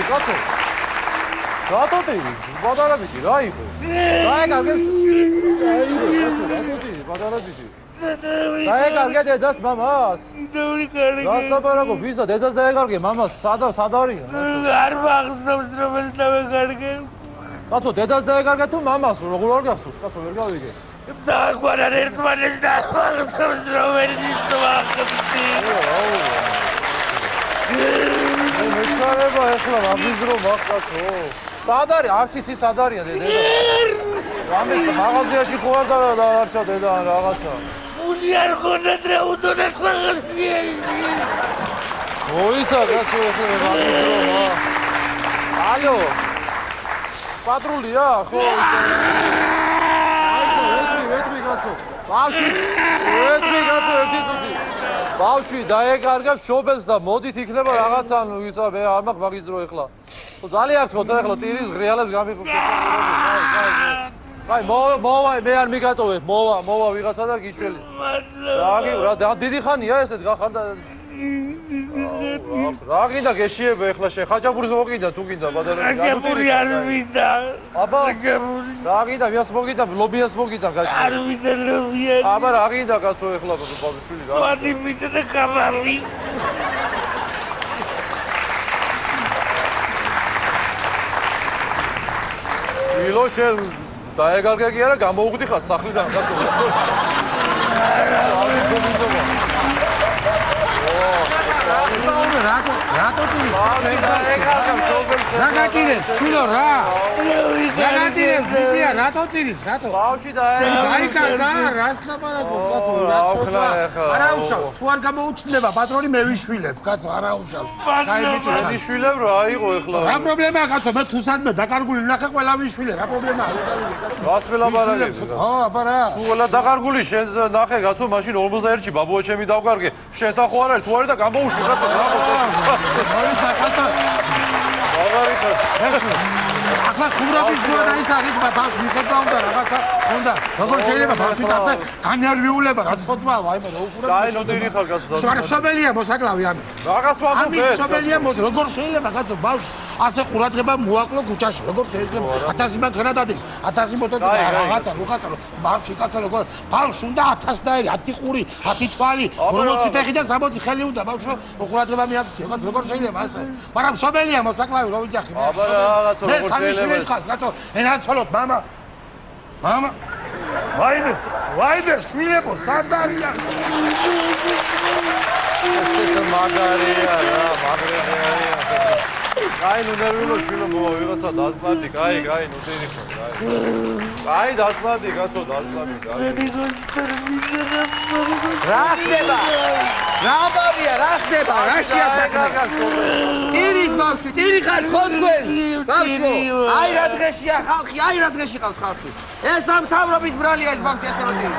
ტირი, კაცო. რატო ტირი? ბადარაბიდი რა იყო? დაეკარგე. რატო ტირი, ბადარაბიდი. დაეკარგე დედას მამას. გასაბარაგო, ვისა დედას დაეკარგე მამას, სად არიან? არ მახსოვს რომელიც დავეკარგე. კაცო, დედას დაეკარგე თუ მამას, როგორ არ გახსოვს? კაცო, ვერ გავიგე. დაგვარან ერთმანეთს და მახსოვს რომელიც ვახსოვსი. მეშარება ეხლა ვაბიზრო მაგკაცო. სად არის? არც ისი სად არიან დედა? რამე მაღაზიაში ხო არ დაარჩა დედა ან რაღაცა? მული არ ხონდათ რა უდონეს მაღაზია. მოისა კაცო ეხლა ვაბიზრო მა. ალო. პატრულია ხო? ეთმი კაცო. ბავშვი, ეთმი კაცო ერთი წუთი. ბავშვი დაეკარგა შობელს და მოდით იქნება რაღაცა ისა მე არ მაქვს მაგის დრო ეხლა. ხო ძალიან გთხოვთ ეხლა ტირის ღრიალებს გამიყვებით. აი მოვა მე არ მიგატოვებ მოვა ვიღაცა და გიშველი. რა დიდი ხანია ესეთ გახარ და რა გინდა გეშიება ეხლა შე ხაჭაპურის მოგიდა თუ გინდა ბადარები. ხაჭაპური არ მინდა. აბა რა გინდა ვიას მოგიდა ლობიას მოგიდა გაჭი. არ მინდა ლობია. აბა რა გინდა კაცო ეხლა ბავშვი რა. ვადი მინდა და კაბარი. ილო შე დაეგარგე კი არა გამოუგდი ხარ სახლიდან კაცო. რატო ტირი? დაეგარგა შობელს. რა გატირეს? შვილო რა? რა გატირეს? ვიზია რატო ტირის? რატო? ბავშვი დაეგარგა. დაიკარგა რას ლაპარაკობ კაცო რა ცოტა. არა უშავს. თუ არ გამოუჩნდება პატრონი მე ვიშვილებ კაცო არა უშავს. მე შვილებ რა იყო ეხლა? რა პრობლემაა კაცო მე თუ სადმე დაკარგული ვნახე ყველა ვიშვილე რა პრობლემაა რა გავიგე კაცო. რას ველაპარაკები? ხო აბა რა. თუ ყველა დაკარგული შენ ნახე კაცო მაშინ 51-ში ბაბუა ჩემი დავკარგე. შენთან ხო არ არის თუ არის და გამოუშვი კაცო რა მოიცა კაცო. აღარი კაცო. ახლა ხუმრობის გულა და ის არის ბავშვი მიხედვა უნდა რაღაცა უნდა როგორ შეიძლება ბავშვის ასე განერვიულება რა ცოტა ვაიმე რა უყურებ. კაი ნოდირი ხარ კაცო. შობელია მოსაკლავი ამის. რაღაც ვამბობ ეს. შობელია როგორ შეიძლება კაცო ბავშვი ასე ყურადღება მოაკლო ქუჩაში როგორ შეიძლება 1000 მანქანა დადეს 1000 მოტორი რაღაცა ბავშვი კაცო როგორ ბავშვი უნდა 1000 დაერი 10 ყური 10 თვალი 40 ფეხი და 60 ხელი უნდა ბავშვი ყურადღება მიაქცია კაცო როგორ შეიძლება ასე მაგრამ შობელია მოსაკლავი რო ვიძახი აბა რაღაცა როგორ შეიძლება ეს კაცო ენაცოლოთ მამა ვაიდე შვილებო სადარია ეს მაგარია რა მაგარია კაი ნუ ნერვიულო შვილო მოვა ვიღაცა დაზმარდი კაი ნუდერი ხო კაი დაზმარდი კაცო დაზმარდი რა ხდება რა ბავია რა ხდება რა შეასაკა ტირის ბავშვი ტირი ხარ ხო თქვენ ბავშვო აი რა დღეშია ხალხი აი რა დღეში ყავთ ხალხი ეს ამ თავრობის ბრალია ეს ბავშვი ასე რო ტირი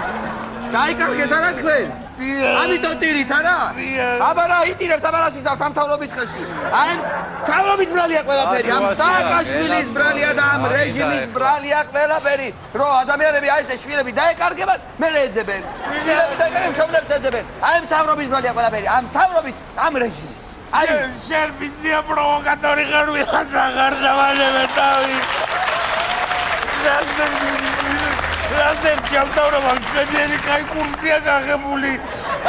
დაიკარგეთ არა თქვენ ამიტომ ტირით არა? აბა რა იტირებთ აბა რა სიზავთ ამ თავრობის ხელში? აი თავრობის ბრალია ყველაფერი, ამ სააკაშვილის ბრალია და ამ რეჟიმის ბრალია ყველაფერი, რომ ადამიანები აი ესე შვილები დაეკარგებათ, მერე ეძებენ. შვილები დაეკარგებენ, მშობლებს ეძებენ. აი ამ თავრობის ბრალია ყველაფერი, ამ თავრობის, ამ რეჟიმის. აი შენ ვიცია პროვოკატორი ხარ ვიღაცა ხარ დავალებე თავი. რაზერ ჩავთავრობ შვედიელი კაი კურსია გაღებული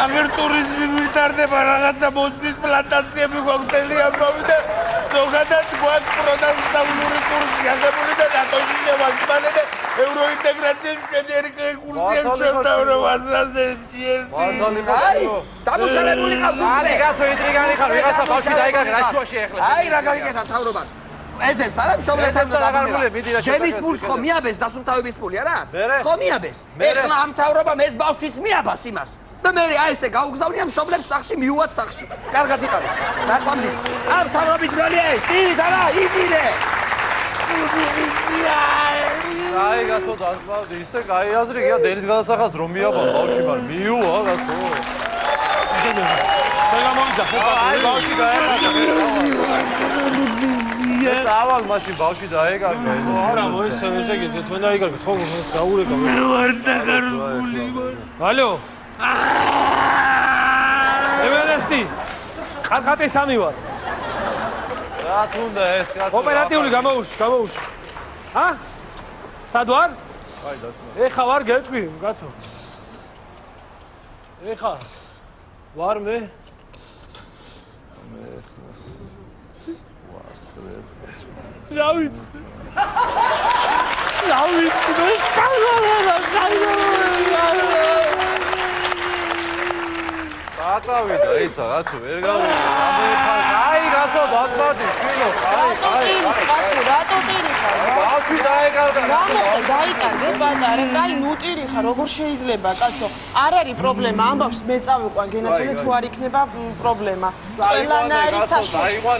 აღარ ტურიზმი ვითარდება რაღაცა მოცვის პლანტაციები გვაქვს ამბავი და ზოგადად გვაქვს პროდუქტიული კურსი აღებული და დატოშინე ვაკმანე და ევროინტეგრაციის შვედიელი კაი კურსია ჩავთავრობ ასაზე მართალი აი დამუშავებული ყავს აი კაცო ინტრიგანი ხარ ვიღაცა ბავშვი დაიკარგე რა შუაში ეხლა აი რა გავიგეთა თავრობა ეძებს არა მშობლებთან დაგარგული მიდი რა ჩემის ფულს ხო მიაბეს დასუნთავების ფული არა ხო მიაბეს ეხლა ამ თავრობამ ეს ბავშვიც მიაბას იმას და მე აი ესე გაუგზავნია მშობლებს სახში მიუვათ სახში კარგად იყავით ნახვამდის ამ თავრობის ბრალია ეს ტირით არა იტირე აი გასო დასმავდი ისე კაი აზრი გია დენის გადასახადს რომ მიაბა ბავშვი მარ მიუვა გასო აი ბავშვი გაეკარგა ეს ავალ მაშინ ბავშვი დაეკარგა არა მოესწრებე ეს თქვენ დაიკარგეთ ხო ეს დაურეკა მე ვარ დაკარგული ალო ევერესტი ყარყატე სამი ვარ რა თუნდა ეს კაცო. ოპერატიული გამოუშვი. ა? სად ვარ? აი დაცმა. ეხა ვარ გეტყვი, კაცო. ეხა ვარ მე. ვასრებ კაცო. რა ვიცი. რა ვიცი, მე საწავიდა ისა კაცო, ვერ გავიგე. აი კაცო, დაწვდი შვილო. აი. რატო ტირი ხარ? ბავშვი დაეკარგა. რა მოხდა? დაიკარგე პატარა, კაი ნუტირი ხარ, როგორ შეიძლება, კაცო? არ არის პრობლემა, ამბავს მე წავიყვან გენაცვალე თუ არ იქნება პრობლემა. ყველანაირი საშუალება.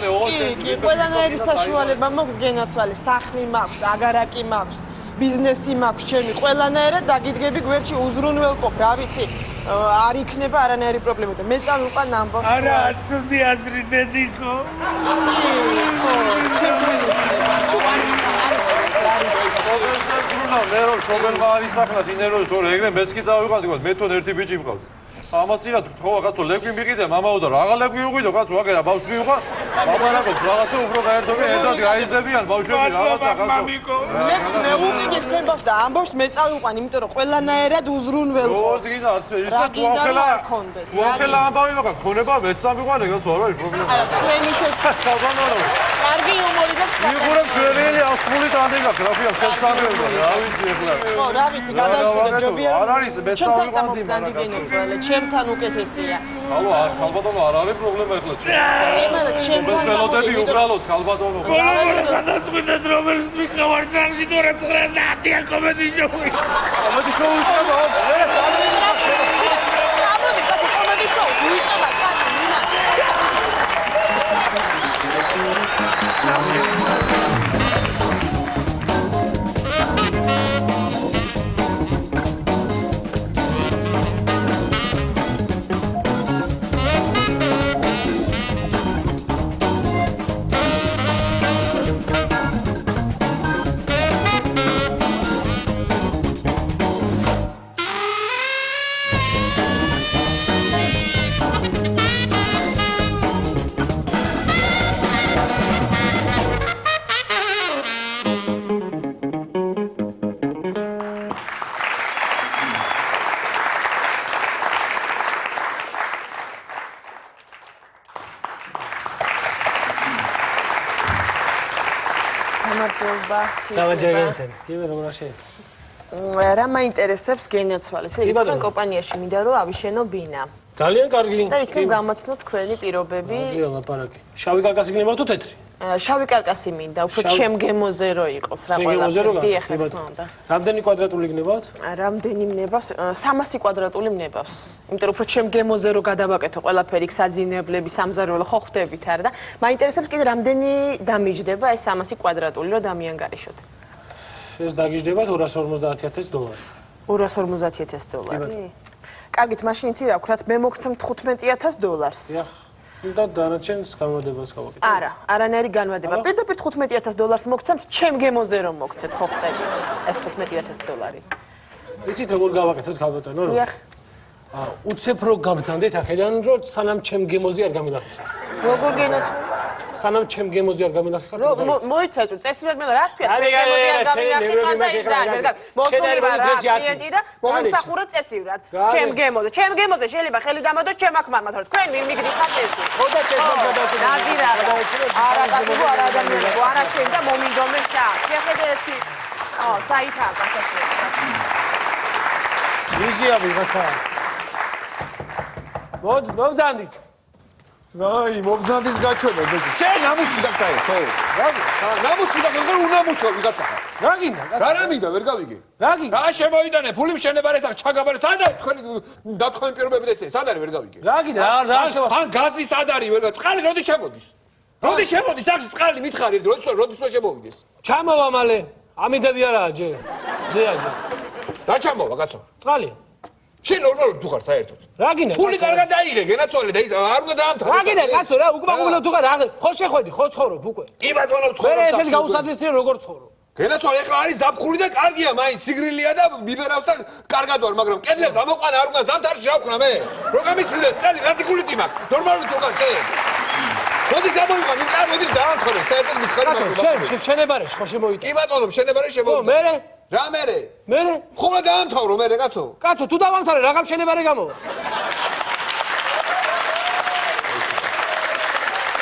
კი, ყველანაირი საშუალება მაქვს გენაცვალე, სახლი მაქვს, აგარაკი მაქვს. ბიზნესი მაქვს ჩემი, ყველანაირად დაგიდგები გვერდში უზრუნველყოფ, რა ვიცი, არ იქნება არანაირი პრობლემა და მე წავიყვან ამბავს. არა, ცუდი აზრი დედიკო. მე რომ შობელმა არ ისახნას ინერვებს თორე ეგრე მეც კი წავიყვანდი, მე თვითონ ერთი ბიჭი მყავს. ამას წინათ თქო კაცო ლეკვი მიყიდე მამაო და რაღაცა ლეკვი უყიდო კაცო აგერა ბავშვი მიყვა მამა რაკობს რაღაცა უფრო გაერთობი ერთად გაიზრდებიან ბავშვები რაღაცა კაცო მე უყიდე თქვენ ბავშვს და ამბავს მე წავიყვან იმიტომ რომ ყველანაირად უზრუნველყო როგორც გინდა არც მე ისე თუ ახლა ამბავი მაგა ქონება მეც სამიყვანე კაცო არ არის პრობლემა არა თქვენ ისე კარგი უმორი და მიყურებ შველი ასხული ტანდი გაქვს რა ქვია ხელ სამეულო რა ვიცი ახლა ხო რა ვიცი გადავწყვეტ ჯობია არ არის მე სამიყვანდი მაგრამ ჩემთან უკეთესია. ალო ხალბატონო არ არის პრობლემა ახლა მაგრამ ჩემთან ველოდები უბრალოდ ხალბატონო բոլო გადაწყვეტეთ რომელს მიყავარ სამში 290-იან კომედი შოუი. კომედი შოუ იწყება მე სამი სამოდი კაცო კომედი შოუ უიწყება კაცო მინა დავაჯერგენსენ კიდე როგორ შეიძლება რა მაინტერესებს გენაცვალეს იგი თქვენ კომპანიაში მინდა რომ ავიშენო ბინა ძალიან კარგი და იქნებ გამოცნო თქვენი პირობები ზია ლაპარაკი შავი კარკასი გინებავ თუ თეთრი შავი კარკასი მინდა უფრო ჩემგემოზე რო იყოს რა ყველაფერი დიახ რა თქმა უნდა რამდენი კვადრატული გინებავთ რამდენი მნებას 300 კვადრატული მნებას იმიტომ რომ უფრო ჩემგემოზე რო გადავაკეთო ყველაფერი საძინებლები სამზარეულო ხო ხვდებით არა და მაინტერესებს კიდე რამდენი დამიჯდება ეს 300 კვადრატული რო დამიანგარიშოთ ეს დაგიჯდება $250,000 $250,000 კარგით მაშინ იცი რა ვქნათ მე მოგცემ $15,000 და დანარჩენს განმადებას გავაკეთებ. არა, არანაირი განმადება. პირდაპირ $15,000 მოგცემთ, ჩემ გემოზე რომ მოგცეთ, ხო ხტები. ეს $15,000. იცით როგორ გავაკეთოთ ქალბატონო რომ? დიახ. უცებ რო გაბრძანდეთ აქედან რომ სანამ ჩემ გემოზე არ გამილახეთ. როგორ გენაცვალე? სანამ ჩემ გემოზე არ გამილახეთ. მოიცადეთ, წესრიგად მე რას ქვია? ჩემ გემოზე არ გამილახეთ და ის რა, მოსული ვარ რა, კლიენტი და მომსახურე წესივრად. ჩემ გემოზე შეიძლება ხელი დამადოს ჩემ აქ მარმა თორე თქვენ ვინ მიგდიხართ ეს? ხოდა შეიძლება გადავწყვეტო. ნადირა, არა გაგიგო არა ადამიანები, არა შენ და მომინდომესა. შეხედე ერთი. საითაა გასაშლელი. ვიზია ვიღაცა. მოვზანდით. აი, მოგზანდის გაჩვენე, ბეჭი. შენ ნამუსი გაკცაი, ხო? ნამუსი და როგორ უნამუსო ვიღაცა ხარ? რა გინდა? რა მინდა, ვერ გავიგე. რა გინდა? რა შემოიდანე, ფული მშენებარე და ჩაგაბარე, სად არის თქვენი დათხოვენი პირობები და ესე, სად არის ვერ გავიგე. რა გინდა? რა შევასწავლე? ან გაზი სად არის ვერ გავიგე. წყალი როდი შემოდის? როდი შემოდის? ახლა წყალი მითხარი, როდის შემოვიდეს? ჩამოვა მალე. ამიდები არაა ჯერ. ზეა ჯერ. რა ჩამოვა, კაცო? წყალი. შენ ნორმალური თუ ხარ საერთოდ? რა გინდა? ფული კარგად დაიღე, გენაცვალე და ის არ უნდა დაამთავრე. რა გინდა, კაცო, რა უკმაყოფილო თუ ხარ, ხო შეხვედი, ხო ცხოვრობ უკვე. კი ბატონო, მე ცხოვრობ. ესეთ გაუსაზრისია როგორ ცხოვრობ. გენაცვალე ახლა არის ზაფხული და კარგია, მაინც სიგრილია და ბიბერავს და კარგად ვარ, მაგრამ კედლებს ამოყანა არ უნდა ზამთარში რა ვქნა მე? რო გამიცილდეს წელი, რა ტიკულიტი მაქვს? ნორმალური თუ ხარ შენ? მოდი გამოიყვან, ნიკა მოდი დაამთავრე, საერთოდ მითხარი კაცო, შენ შენებარეში ხო შემოიტანე? კი ბატონო, შენებარე ხო, შემოვიდა. მერე? რა მერე? მერე? ხოლმე დაამთავრო მერე, კაცო. კაცო, თუ დავამთავრე, რაღაც შენებარე გამოვა.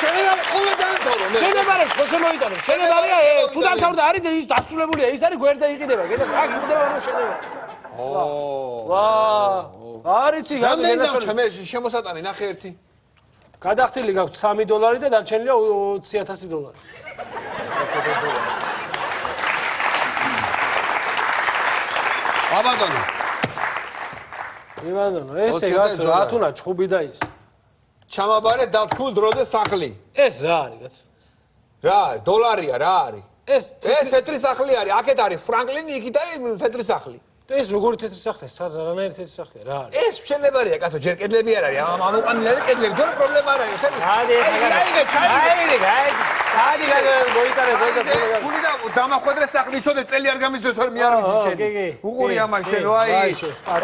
შენებარე ხოლმე დაამთავრო მერე. შენებარეში ხო შემოიტანე? შენებარეა, თუ დამთავრდა არის ის დასრულებულია, ის არის გვერდზე იყიდება, გეტყვი, აქ იყიდება რომ შენებარე. ვა, არიცი, რამდენი დამჭა მე შემოსატანი ნახე ერთი. გადახდილი გაქვს $3 და დარჩენილია $20,000. აბატონო. იბანო, ესე გასო, რატუნა ჩხუბი და ის. ჩამაბარე დათქულ დროზე სახლი. ეს რა არის, კაცო? რა არის? დოლარია რა არის? ეს თეთრი სახლი არის, აქეთ არის ფრანკლინი, იქით არის თეთრი სახლი. ეს როგორი თეთრი სახლია? რანაირი თეთრი სახლია? რა არის? ეს მშენებარია, კაცო, ჯერ კედლები არ არის, ამოყანილი კედლები, თორე პრობლემა არ არის, თეთრი. გადი, მოიტანე, ფული და დამახვედრე სახლი, იცოდე, წელი არ გამიწევს, თორე მე არ ვიცი შენ. უყური ამან შენ, აი.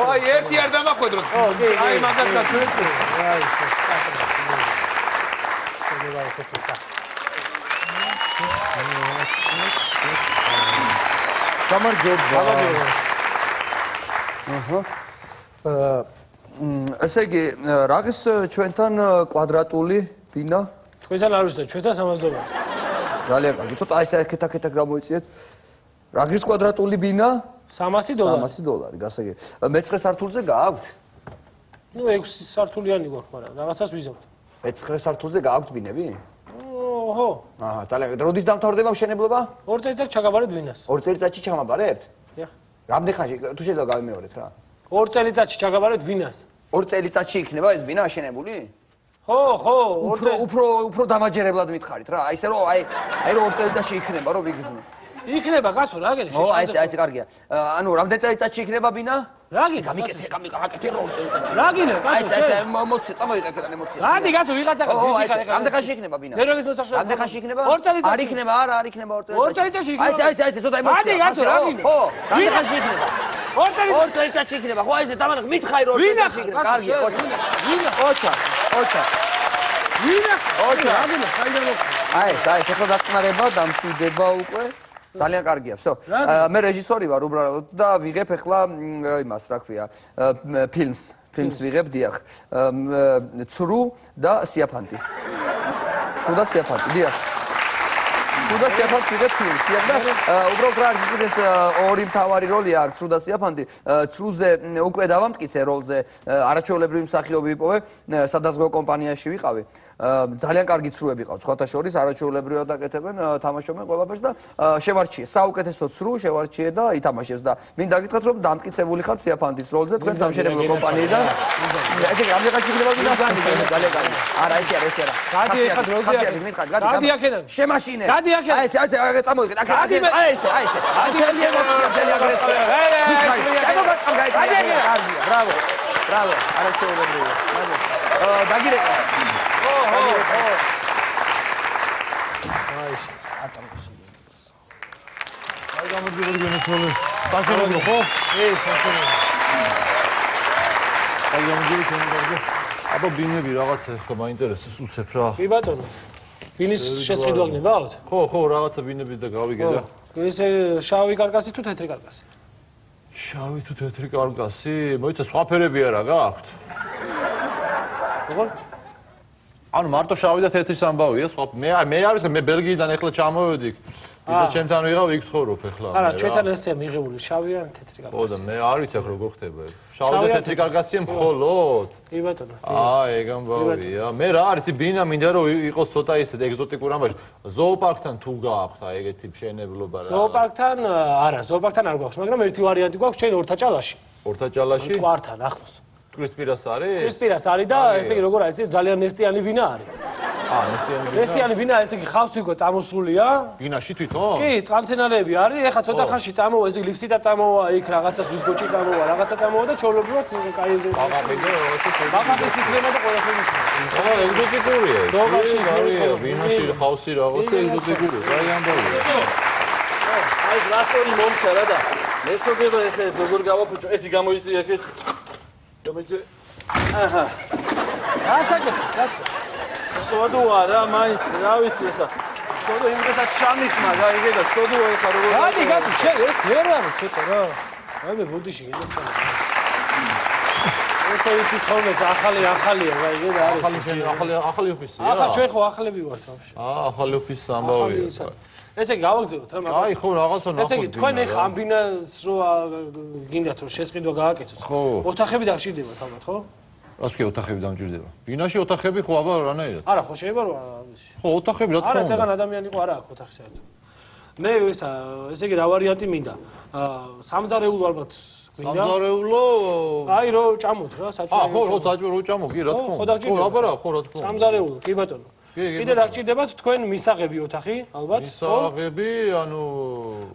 აი, ერთი არ დამახვედროს. აი, მაგას გაჩვენე. აი, ეს პატრონი. შენებარე თეთრი სახლი. გამარჯობა. ესე იგი, რაღაც ჩვენთან კვადრატული ბინა? თქვენთან არ ვიცი, ჩვენთან სამაზდობა. ძალიან კარგი. ცოტა აი ეს აკეთ გამოიწიეთ. რაღაც კვადრატული ბინა? $300. $300, გასაგები. მე-9 სართულზე გააქვთ? ნუ 6 სართულიანი გვაქვს, მაგრამ რაღაცას ვიზავთ. მე-9 სართულზე გააქვთ ბინები? ოჰო. აჰა, ძალიან. როდის დამთავრდება მშენებლობა? 2 წელიწადში ჩაგაბარეთ ბინას. 2 წელიწადში ჩამაბარებთ? დიახ. რამდენი ხანში? თუ შეიძლება გავიმეორეთ რა. 2 წელიწადში ჩაგაბარეთ ბინას. 2 წელიწადში იქნება ეს ბინა აშენებული? ხო, ხო, უფრო დამაჯერებლად მითხარით რა. აი ესე რომ აი რომ 2 წელიწადში იქნება რომ ვიგრძნო. იქნება კაცო, რა გენი ო, აი ესე კარგია. ანუ რამდენი წელიწადში იქნება ბინა? რა გინდა? გამიკეთე რომ 2 წელიწადში. რა გინდა კაცო? აი ესე მოცი წამოიღე ხეთან ემოცია. რადი კაცო, ვიღაცა გიზი ხარ ეხლა. რამდენი ხანში იქნება ბინა? ნერვების მოსაშორე. რამდენი ხანში იქნება? 2 წელიწადში. არ იქნება, არა, არ იქნება 2 წელიწადში. 2 წელიწადში იქნება. აი ესე ცოტა ემოცია. რადი კაცო, რა გინდა? ხო, რამდენი ხანში იქნება? 2 წელიწადში იქნება. ხო, აი ესე დამანახ მითხარი რომ 2 წელიწადში იქნება. კარგია, ვინა? ოჩა. რა გინდა? საიდან მოხდა? აი ეს ახლა დაწყნარება, დამშვიდება უკვე. ძალიან კარგია, всё. მე რეჟისორი ვარ უბრალოდ და ვიღებ ახლა იმას, რა ქვია, ფილმს ვიღებ, დიახ. ცრუ და სიაფანტი. ცრუ და სიაფანტი, დიახ. ცრუ და სიაფანტი ვიღებ ფილმს, დიახ და უბრალოდ რა არის ეს ორი მთავარი როლი აქვს, ცრუ და სიაფანტი. ცრუზე უკვე დავამტკიცე როლზე, არაჩვეულებრივი მსახიობი ვიპოვე, სადაზღვევო კომპანიაში ვიყავი. ძალიან კარგი ცრუები ყავთ, სხვათა შორის არაჩვეულებრივად აკეთებენ, თამაშობენ ყველაფერს და შევარჩიე, საუკეთესო ცრუ შევარჩიე და ითამაშეს და მინდა გითხრათ რომ დამტკიცებული ხართ სიაფანტის როლზე თქვენ სამშენებლო კომპანიიდან. ესე იგი, რამდენი ხანში იქნება ბინა? ძალიან კარგი. არა, ესე არა. გადი ეხლა დროზე გადი აქედან. შემაშინე. გადი აქედან. აი ესე წამოიღე. აი ესე. გადი ემოცია ძალიან აგრესია. გადი აქედან. ბრავო. არაჩვეულებრივია. დაგირეკა. აი ეს პატრონს. აი გამარჯობა გენაცვალე. საშენებლო ხო? საშენებლო. აი გამარჯობა. აბა ბინები რაღაცა ხო მაინტერესებს უცებ რა. კი ბატონო. ბინის შესყიდვა გნებავთ? ხო, რაღაცა ბინები და გავიგე და. ესე შავი კარკასი თუ თეთრი კარკასი? შავი თუ თეთრი კარკასი? მოიცა სხვა ფერები არა გაქვთ? როგორ? ანუ მარტო შავი და თეთრის ამბავია, სხვა მე არ ვიცი, მე ბელგიიდან ახლა ჩამოვედი. ისა ჩემთან ვიღავ, იქ ცხოვრობ ახლა. არა, ჩვენთან ესეა მიღებული, შავი ან თეთრი კარკასი. ხო და მე არ ვიცი ახლა როგორ ხდება ეს. შავი და თეთრი კარკასია მხოლოდ. კი ბატონო. ეგ ამბავია. მე რა არის, ბინა მინდა რომ იყოს ცოტა ისე ეგზოტიკური ამბავი. ზოოპარკთან თუ გააქვთ აი ეგეთი მშენებლობა რა. ზოოპარკთან არა, ზოოპარკთან არ გვაქვს, მაგრამ ერთი ვარიანტი გვაქვს ჩვენ ორთაჭალაში. ორთაჭალაში? კვართან ახლოს. კრისპირას არის? კრისპირას არის და ესე იგი როგორ არის, ძალიან ნესტიანი ბინა არის. ნესტიანი ბინა. ნესტიანი ბინა, ესე იგი ხავს უკვე წამოსულია. ბინაში თვითონ? კი, წყალმცენარეები არის, ეხლა ცოტა ხანში წამოვა, ესე იგი ლიფსიტა წამოვა, იქ რაღაცა ზღვის გოჭი წამოვა, რაღაცა წამოვა და ჩაოლებრივად კაი ეზოთში. ბაღაბის იქნება და ყველაფერი იქნება. ხო, ეგზოტიკურია. ზოოპარკში გარია, ბინაში ხავსი რაღაცა ეგზოტიკურია, რა ამბავია. აი ეს რასტორი მომცა რა და მეცოდება ეხლა ეს როგორ გავაფუჭო ერთი გამოიწია აქეთ გამოიწე გასაკეთე, კაცო. სოდოა რა, მაინც, რა ვიცი ხა. სოდო იმდენად ჩამიხმა რა, იგე და სოდოა ხა როგორ. გადი, კაცო, შენ ეს ვერ არის ცოტა რა. აი ბუდიში გინდა. ესე ვიცი ხოლმე ახალია რა, იგე და არის. ახალი ოფისი. ახლა ჩვენ ხო ახლები ვართ ბავშვი. ახალი ოფისი ამბავია. ესე იგი გავაგზავნოთ რა, მაგრამ აი ხო რაღაცა ნახოთ. ესე იგი თქვენ ეხა ამ ბინას რო გინდათ რომ შესყიდვა გააკეთოთ. ხო. ოთახები დაგჭირდებათ ალბათ, ხო? რას კი ოთახები დამჭირდება? ბინაში ოთახები ხო აბა რანაირად? არა, ხო შეიძლება რომ ხო, ოთახები რა თქმა არა, უნდა. წეგან ადამიანი ყო არა აქვს ოთახი საერთოდ. მე ესე იგი რა ვარიანტი მინდა? სამზარეულო ალბათ მინდა. სამზარეულო აი რო ჭამოთ რა, საჭმელი. ხო, რო საჭმელი რო ჭამო, კი რა თქმა უნდა. ხო, აბა ხო რა თქმა უნდა. სამზარეულო, კი ბატონო. კიდე დაგჭირდებათ თქვენ მისაღები ოთახი, ალბათ. მისაღები, ანუ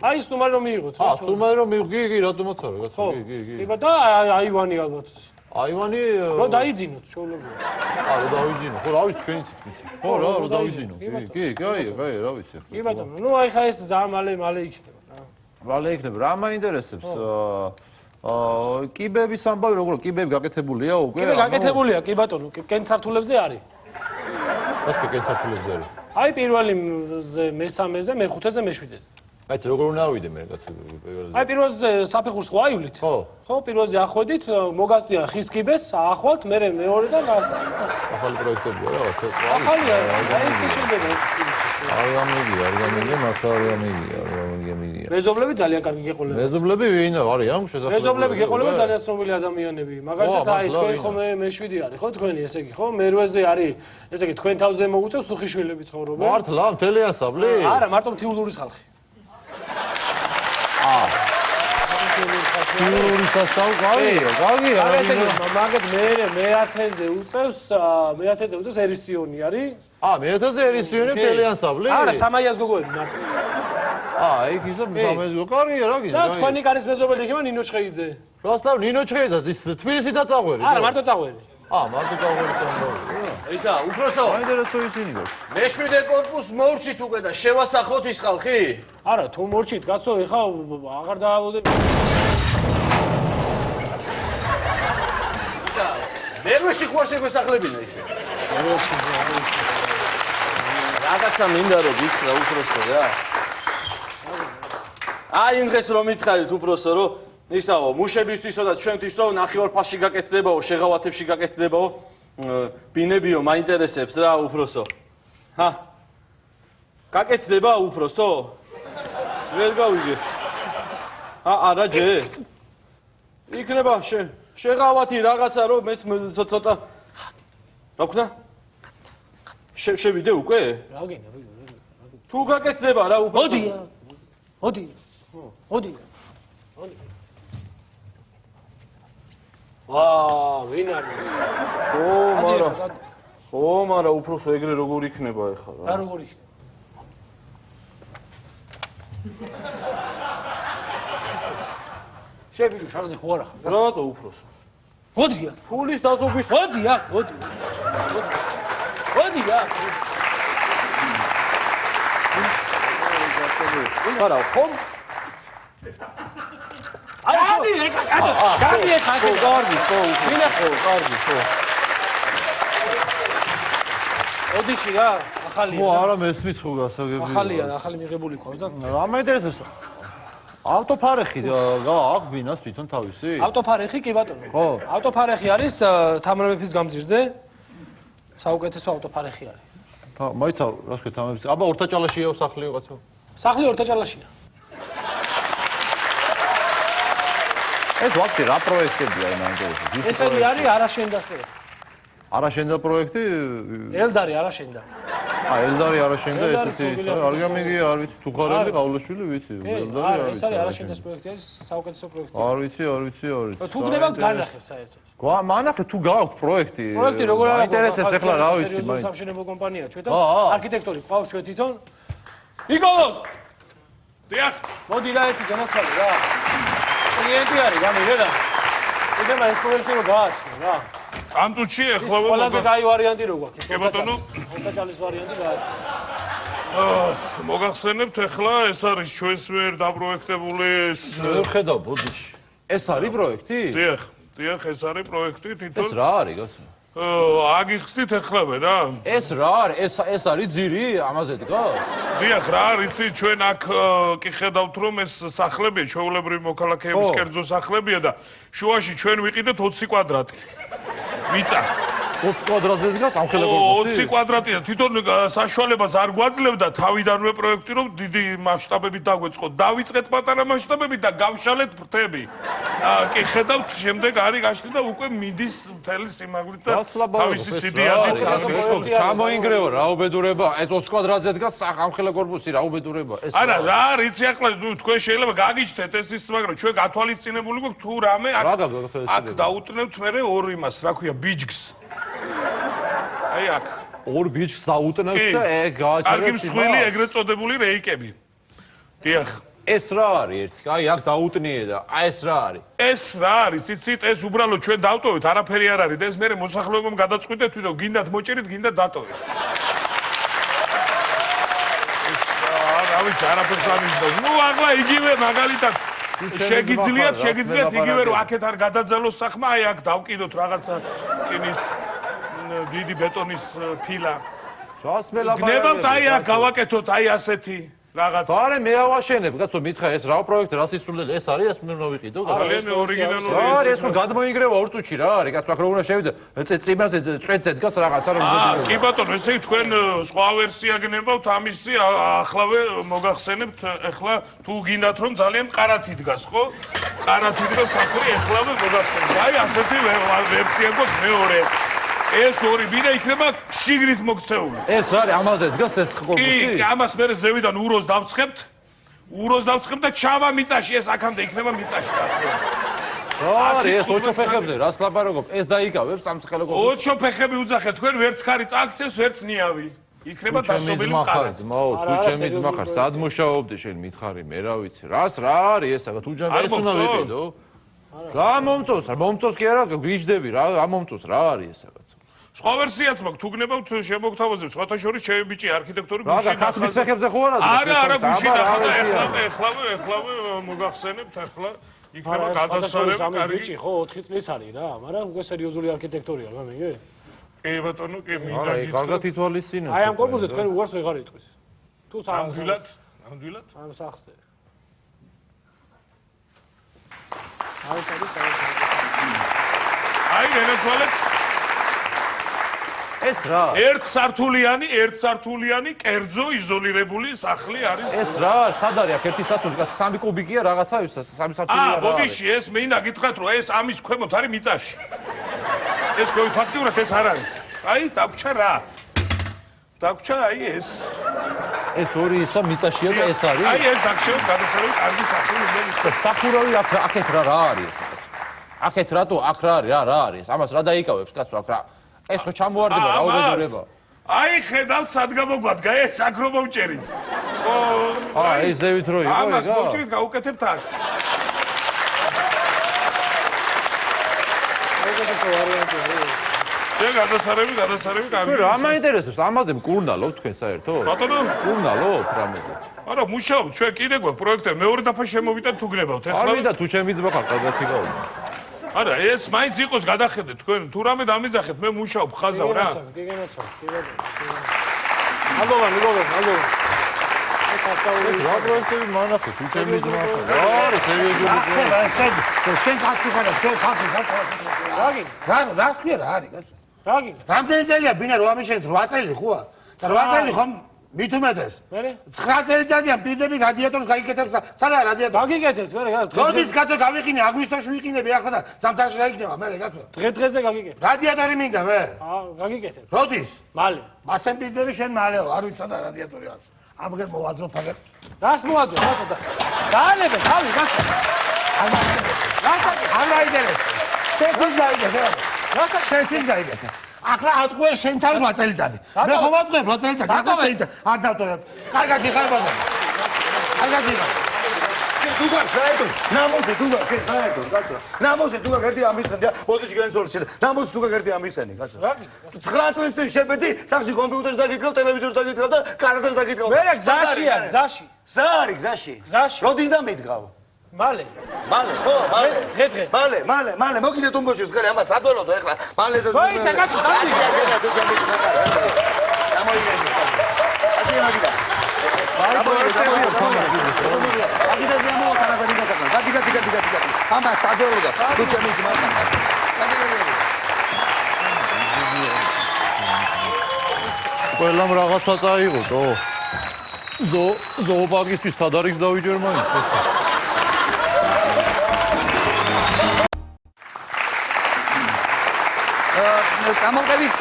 აი სტუმარი რომ მიიღოთ რა. სტუმარი რომ მიიღი, კი, რატომაც არა, კაცო, კი. კი ბატონო, აივანი ალბათ. აივანი რო დაიძინოთ, შეულებია. რო დავიძინო. ხო, რა ვიცი თქვენი ცით. ხო, რო დავიძინო. კი, აი, რა ვიცი ახლა. კი ბატონო, ნუ აი ხა ეს ძალიან მალე იქნება რა. მალე იქნება. რა მაინტერესებს? კიბების ამბავი როგორ კიბები გაკეთებულია უკვე? კიბე გაკეთებულია, კი ბატონო, კენცართულებზე არის. რას კი კენცართულებზე არის? აი პირველზე, მესამეზე, მეხუთეზე, მეშვიდეზე. აი როგორ უნდა ავიდე მე კაცო პირველზე? აი პირველზე საფეხურს ხო აივლით? ხო. ხო, პირველზე ახვედით, მოგასწია ხის კიბეს, აახვალთ, მე მეორე და გასწია. ახალი პროექტებია რა, ახალია, აი ესე შეიძლება. არ გამიგია, მართლა არ გამიგია. მეზობლები ძალიან კარგი გეყოლებათ. მეზობლები ვინ არიან შესაძლოა? მეზობლები გეყოლებათ ძალიან ცნობილი ადამიანები. მაგალითად აი თქვენ ხომ მეშვიდი არის, ხო თქვენი ესე იგი, ხო? მერვეზე არის, ესე იგი თქვენ თავზე მოუწევს უხიშვილები ცხოვრობენ. მართლა, მთელი ასაბლი? არა, მარტო მთიულურის ხალხი. თიულური სასტავი კარგია. არა ესე იგი, მაგეთ მე-1000-ზე უწევს ერისიონი არის. მე-1000-ზე ერისიონი მთელი ასაბლი? არა, სამაიას გოგოები მარტო. იქ ისა სამაიას გოგო კარგია რა გინდა? და თქვენი კარის მეზობელი იქნება ნინო ჭყეიძე. რასტავ ნინო ჭყეიძე ის თბილისიდან წაღვერი? არა, მარტო წაღვერი. მარტო წაღვერი სამბავი. ისა, უფროსო. მაინტერესო ისინი გქონდა. მეშვიდე კორპუს მორჩით უკვე და შევასახლოთ ის ხალხი? არა, თუ მორჩით, კაცო, ეხა აღარ დაავადებ. მერვეში ხო არ შეგვესახლებინა ისე? რაღაცა მინდა რომ გითხრა უფროსო რა. აი იმ დღეს რომ მითხარით უფროსო რომ ისაო მუშებისთვისო და ჩვენთვისო ნახევარფასში გაკეთდებაო, შეღავათებში გაკეთდებაო. ბინებიო მაინტერესებს რა უფროსო. გაკეთდება უფროსო? ვერ გავიგე. არა ჯე. იქნება შეღავათი რაღაცა რომ მეც ცოტა რა ვქნა? შევიდე უკვე? რა გინდა? თუ გაკეთდება რა უფროსო? მოდი. ვაა, ვინ არის? მარა უფროსო ეგრე როგორ იქნება ეხლა რა? რა როგორ იქნება? შევიჯო, შარზე ხო არა ხარ? რატო უფროსო? მოდია. ფულის დაზოგვის მოდია. არა, ხომ? გადი ეხა. კარგი, ხო. ოდიში რა, ახალია. ხო, არა მესმის ხო გასაგებია. ახალი მიღებული ყავს და რა მაინტერესებს? ავტოფარეხი აქვს ბინას თვითონ თავისი? ავტოფარეხი კი ბატონო. ხო. ავტოფარეხი არის თამრამეფის გამზირზე. საუკეთესო ავტოფარეხი არის. მოიცავ, რა თქვი თამრამეფის. აბა ორთაჭალაშია სახლი რაღაცა. სახლი ორთაჭალაშია. ეს ვაფშე რა პროექტებია მაინტერესებს? ეს არის არაშენდას პროექტი. არაშენდა პროექტი? ელდარი არაშენდა. ელდარი არაშენდა ესეთი ის არ გამიგია, არ ვიცი, თუხარელი ყავლაშვილი ვიცი, ელდარი არ ვიცი. ეს არის არაშენდას პროექტი, არის საუკეთესო პროექტი. არ ვიცი. თუ გნებავთ განახებ საერთოდ. მანახე თუ გააქვთ პროექტი. პროექტი როგორ არის? მაინტერესებს ახლა რა ვიცი, მაინც. სამშენებლო კომპანია ჩვენ და არქიტექტორი ყავს ჩვენ თვითონ. ნიკოლოს! დიახ. მოდი რა ერთი განაცვალე რა. კლიენტი არის, გამიგე რა. ეხლა ეს პროექტი რო გააცნო რა. ამ წუთში ახლა ყველაზე კაი ვარიანტი რო გვაქვს? კი ბატონო. ორთაჭალის ვარიანტი გააცნო. მოგახსენებთ ახლა ეს არის ჩვენს მიერ დაპროექტებული ეს ხედავ ბოდიში. ეს არის პროექტი? დიახ. დიახ, ეს არის პროექტი ეს თვითონ. რა არის გასა? აგიხსნით ეხლავე რა. ეს რა არის? ეს არის ძირი? ამაზე დგას? დიახ, რა არის, იცი, ჩვენ აქ კი ხედავთ, რომ ეს სახლებია, ჩვეულებრივი მოქალაქეების კერძო სახლებია და შუაში ჩვენ ვიყიდეთ 20 კვადრატი. მიწა. 20 კვადრატზე დგას ამხელა კორპუსი? 20 კვადრატია, თვითონ საშუალებას არ გვაძლევდა თავიდანვე პროექტი, რომ დიდი მასშტაბებით დაგვეწყოთ. დავიწყეთ პატარა მასშტაბებით და გავშალეთ ფრთები. კი ხედავთ, შემდეგ არის გაშლი და უკვე მიდის მთელი სიმაღლით და თავისი სიდიადით აღნიშნული. გამოინგრევა რა უბედურება? ეს 20 კვადრატზე დგას ამხელა კორპუსი რა უბედურება? ეს არა, რა არის, იცი ახლა თქვენ შეიძლება გაგიჩნდეთ ეს ის, მაგრამ ჩვენ გათვალისწინებული გვაქვს თუ რამე აქ დაუტნევთ მე ორ იმას, რა ქვია, ბიჯგს. აი აქ. ორ ბიჯს დაუტნევთ და გააჩერეთ. კარგი მსხვილი ეგრეთ წოდებული რეიკები. დიახ. ეს რა არის ერთი? აი აქ დაუტნიე და აი ეს რა არის? ეს რა არის, იცით, ეს უბრალოდ ჩვენ დავტოვეთ, არაფერი არ არის და ეს მე მოსახლეობამ გადაწყვიტეთ, თვითონ გინდათ მოჭერით, გინდათ დატოვეთ. რა ვიცი, არაფერს ამისდოს. ნუ ახლა იგივე მაგალითად შეგიძლიათ იგივე რომ აქეთ არ გადაძალოს სახმა, აი აქ დავკიდოთ რაღაცა რკინის დიდი ბეტონის ფილა. გნებავთ აი აქ გავაკეთოთ აი ასეთი რაღაც. ბარე მე ავაშენებ, კაცო, მითხა ეს რა პროექტი, რა სისრულე, ეს არის, ეს უნდა ვიყიდო. ძალიან ორიგინალური არის, ეს გადმოინგრევა ორ წუთში რა არის, კაცო, აქ რო უნდა შევიდე, წიმაზე წვეთზე დგას რაღაცა რომ კი ბატონო, ესე იგი თქვენ სხვა ვერსია გნებავთ ამისი, ახლავე მოგახსენებთ, ეხლა თუ გინდათ რომ ძალიან ყარათი დგას, ხო? ყარათი დგას ახლავე ეხლავე მოგახსენებთ. აი ასეთი ვერსია გვაქვს მეორე. ეს ორი ბინა იქნება შიგნით მოქცეული. ეს არის ამაზე დგას ეს კორპუსი? კი, ამას მე ზევიდან უროს დავცხებთ. უროს დავცხებთ და ჩავა მიწაში, ეს აქამდე იქნება მიწაში. არის ეს ოჩოფეხებზე, რას ლაპარაკობ? ეს დაიკავებს სამცხელო კორპუსი. ოჩოფეხები უძახეთ, თქვენ ვერც ხარი წაქცევს, ვერც ნიავი. იქნება დასობილი მყარი. ძმაო, თუ ჩემი ძმა ხარ, სად მუშაობდი შენ მითხარი, მე რა ვიცი. რას რა არის ეს? თუ ჯამე ეს უნდა ვიყიდო? რა მომწონს? მომწონს კი არა, გვიჯდები რა, რა მომწონს, რა არის ეს რაღაც? სხვა ვერსიაც მაქვს, თუ გნებავთ შემოგთავაზებს, სხვათა შორის ჩემი ბიჭი არქიტექტორი გუშინ ახლა ქათმის ფეხებზე ხო არა? არა, გუშინ ახლა ეხლავე მოგახსენებთ ახლა იქნება გადასარევი კარგი. ბიჭი ხო 4 წლის არის რა, მაგრამ უკვე სერიოზული არქიტექტორია, გამიგე? კი ბატონო, კი მინდა გითხრათ. კარგად ითვალისწინეთ. აი ამ კორპუსზე თქვენ უარს ვეღარ იტყვის. თუ ნამდვილად ამ სახსზე. აი განაცვალეთ ეს რა? ერთსართულიანი კერძო იზოლირებული სახლი არის. ეს რა? სად არის აქ ერთი სართული? 3 კუბიკია რაღაცა, 3 სართულია რა? ბოდიში, ეს მინდა გითხრათ, რომ ეს ამის ქვემოთ არის მიწაში. ეს ფაქტიურად ეს არ არის. აი, დაგვრჩა რა? დაგვრჩა აი ეს. ეს ორი ისა მიწაშია და ეს არის? აი ეს დაგვრჩა გადასარევი კარგი სახლი მინდა გითხრათ. სახურავი აქეთ რა არის ეს? აქეთ რატო აქ რა არის? რა არის? ამას რა დაიკავებს კაცო აქ რა? ეს ხო ჩამოვარდება რა უბედურება. აი ხედავთ სად გამოგვადგა ეს აქ რომ მოვჭერით. ეს ზევით რო იყო. ამას მოვჭერით გაუკეთებთ აქ. გადასარევი კარგი. რა მაინტერესებს? ამაზე მკურნალობ თქვენ საერთოდ? ბატონო, მკურნალობ რამეზე? არა, მუშაობ, ჩვენ კიდე გვაქვს პროექტები, მეორე დაფა შემოვიდეთ თუ გნებავთ. არ მინდა თუ ჩემი ძმა ხარ, გადათი გაუნა. არა, ეს მაინც იყოს გადახედეთ თქვენ, თუ რამე დამიძახეთ, მე მუშაობ ხაზავ რა. კი გენაცვალე, კი ბატონო. ალბათ. ეს ასაული რა პროექტები მანახე, თუ ჩემი ძმა ხარ. არა, სერიოზული. შენ კაცი ხარ, თქვენ ხალხი ხარ. რა ხია რა არის კაცო? რამდენი წელია ბინა რო ამიშენეთ 8 წელი ხოა? 8 წელი ხომ მით უმეტეს. 9 წელი წადიან პირდებით რადიატორს გაიგეთებს. სადაა რადიატორი? გაგიგეთებს, მე რა. როდის კაცო გავიყინე აგვისტოში ვიყინები ახლა და ზამთარში რა იქნება მე კაცო? დღე-დღეზე გაგიგეთებს. რადიატორი მინდა მე. გაგიგეთებს. როდის? მალე. მასენ პირდები შენ მალეო, არ ვიცი სადა რადიატორი არის. ამგერ მოვაძრო ფაგერ. რას მოვაძრო, რასა და. დაალებე, თავი კაცო. რასა? არ დაიგერეს. შენ გაიგეთე. რასა შენ გაიგეთე? ახლა ატყუე შენ თავი 8 წელიწადი. მე ხომ ატყუებ 8 წელიწადი. გადასაიდე. არ დავტოვებ. კარგად იხარ ბატონო. კარგად იხარ. თუ გარ საერთოდ ნამოზე თუ გარ საერთოდ კაცო ნამოზე თუ გარ ერთი ამიხსენია ბოდიში განსორჩი ნამოზე თუ გარ ერთი ამიხსენი კაცო 9 წლის წინ შეპედი სახში კომპიუტერს დაგიკრავ ტელევიზორს დაგიკრავ და კარატეს დაგიკრავ მე რა გზაშია გზაში გზა არის გზაში როდის დამიდგავ მალე. მალე, ხო, მალე. დღე-დღე. მალე, მოგიდე თუნგოშის ხელი, ამას ადველოდო ეხლა. მალე ეს. ვაი, საკაცო, სამი. ამოიგე. აგიდა. აგიდა ზემო თანაბარი გასაკო. გადი. ამას ადველოდო. თუ ჩემი ძმა. ყველამ რაღაცა წაიღო. ზოოპარკისთვის თადარიგს დავიჯერ მაინც. გამოვყევით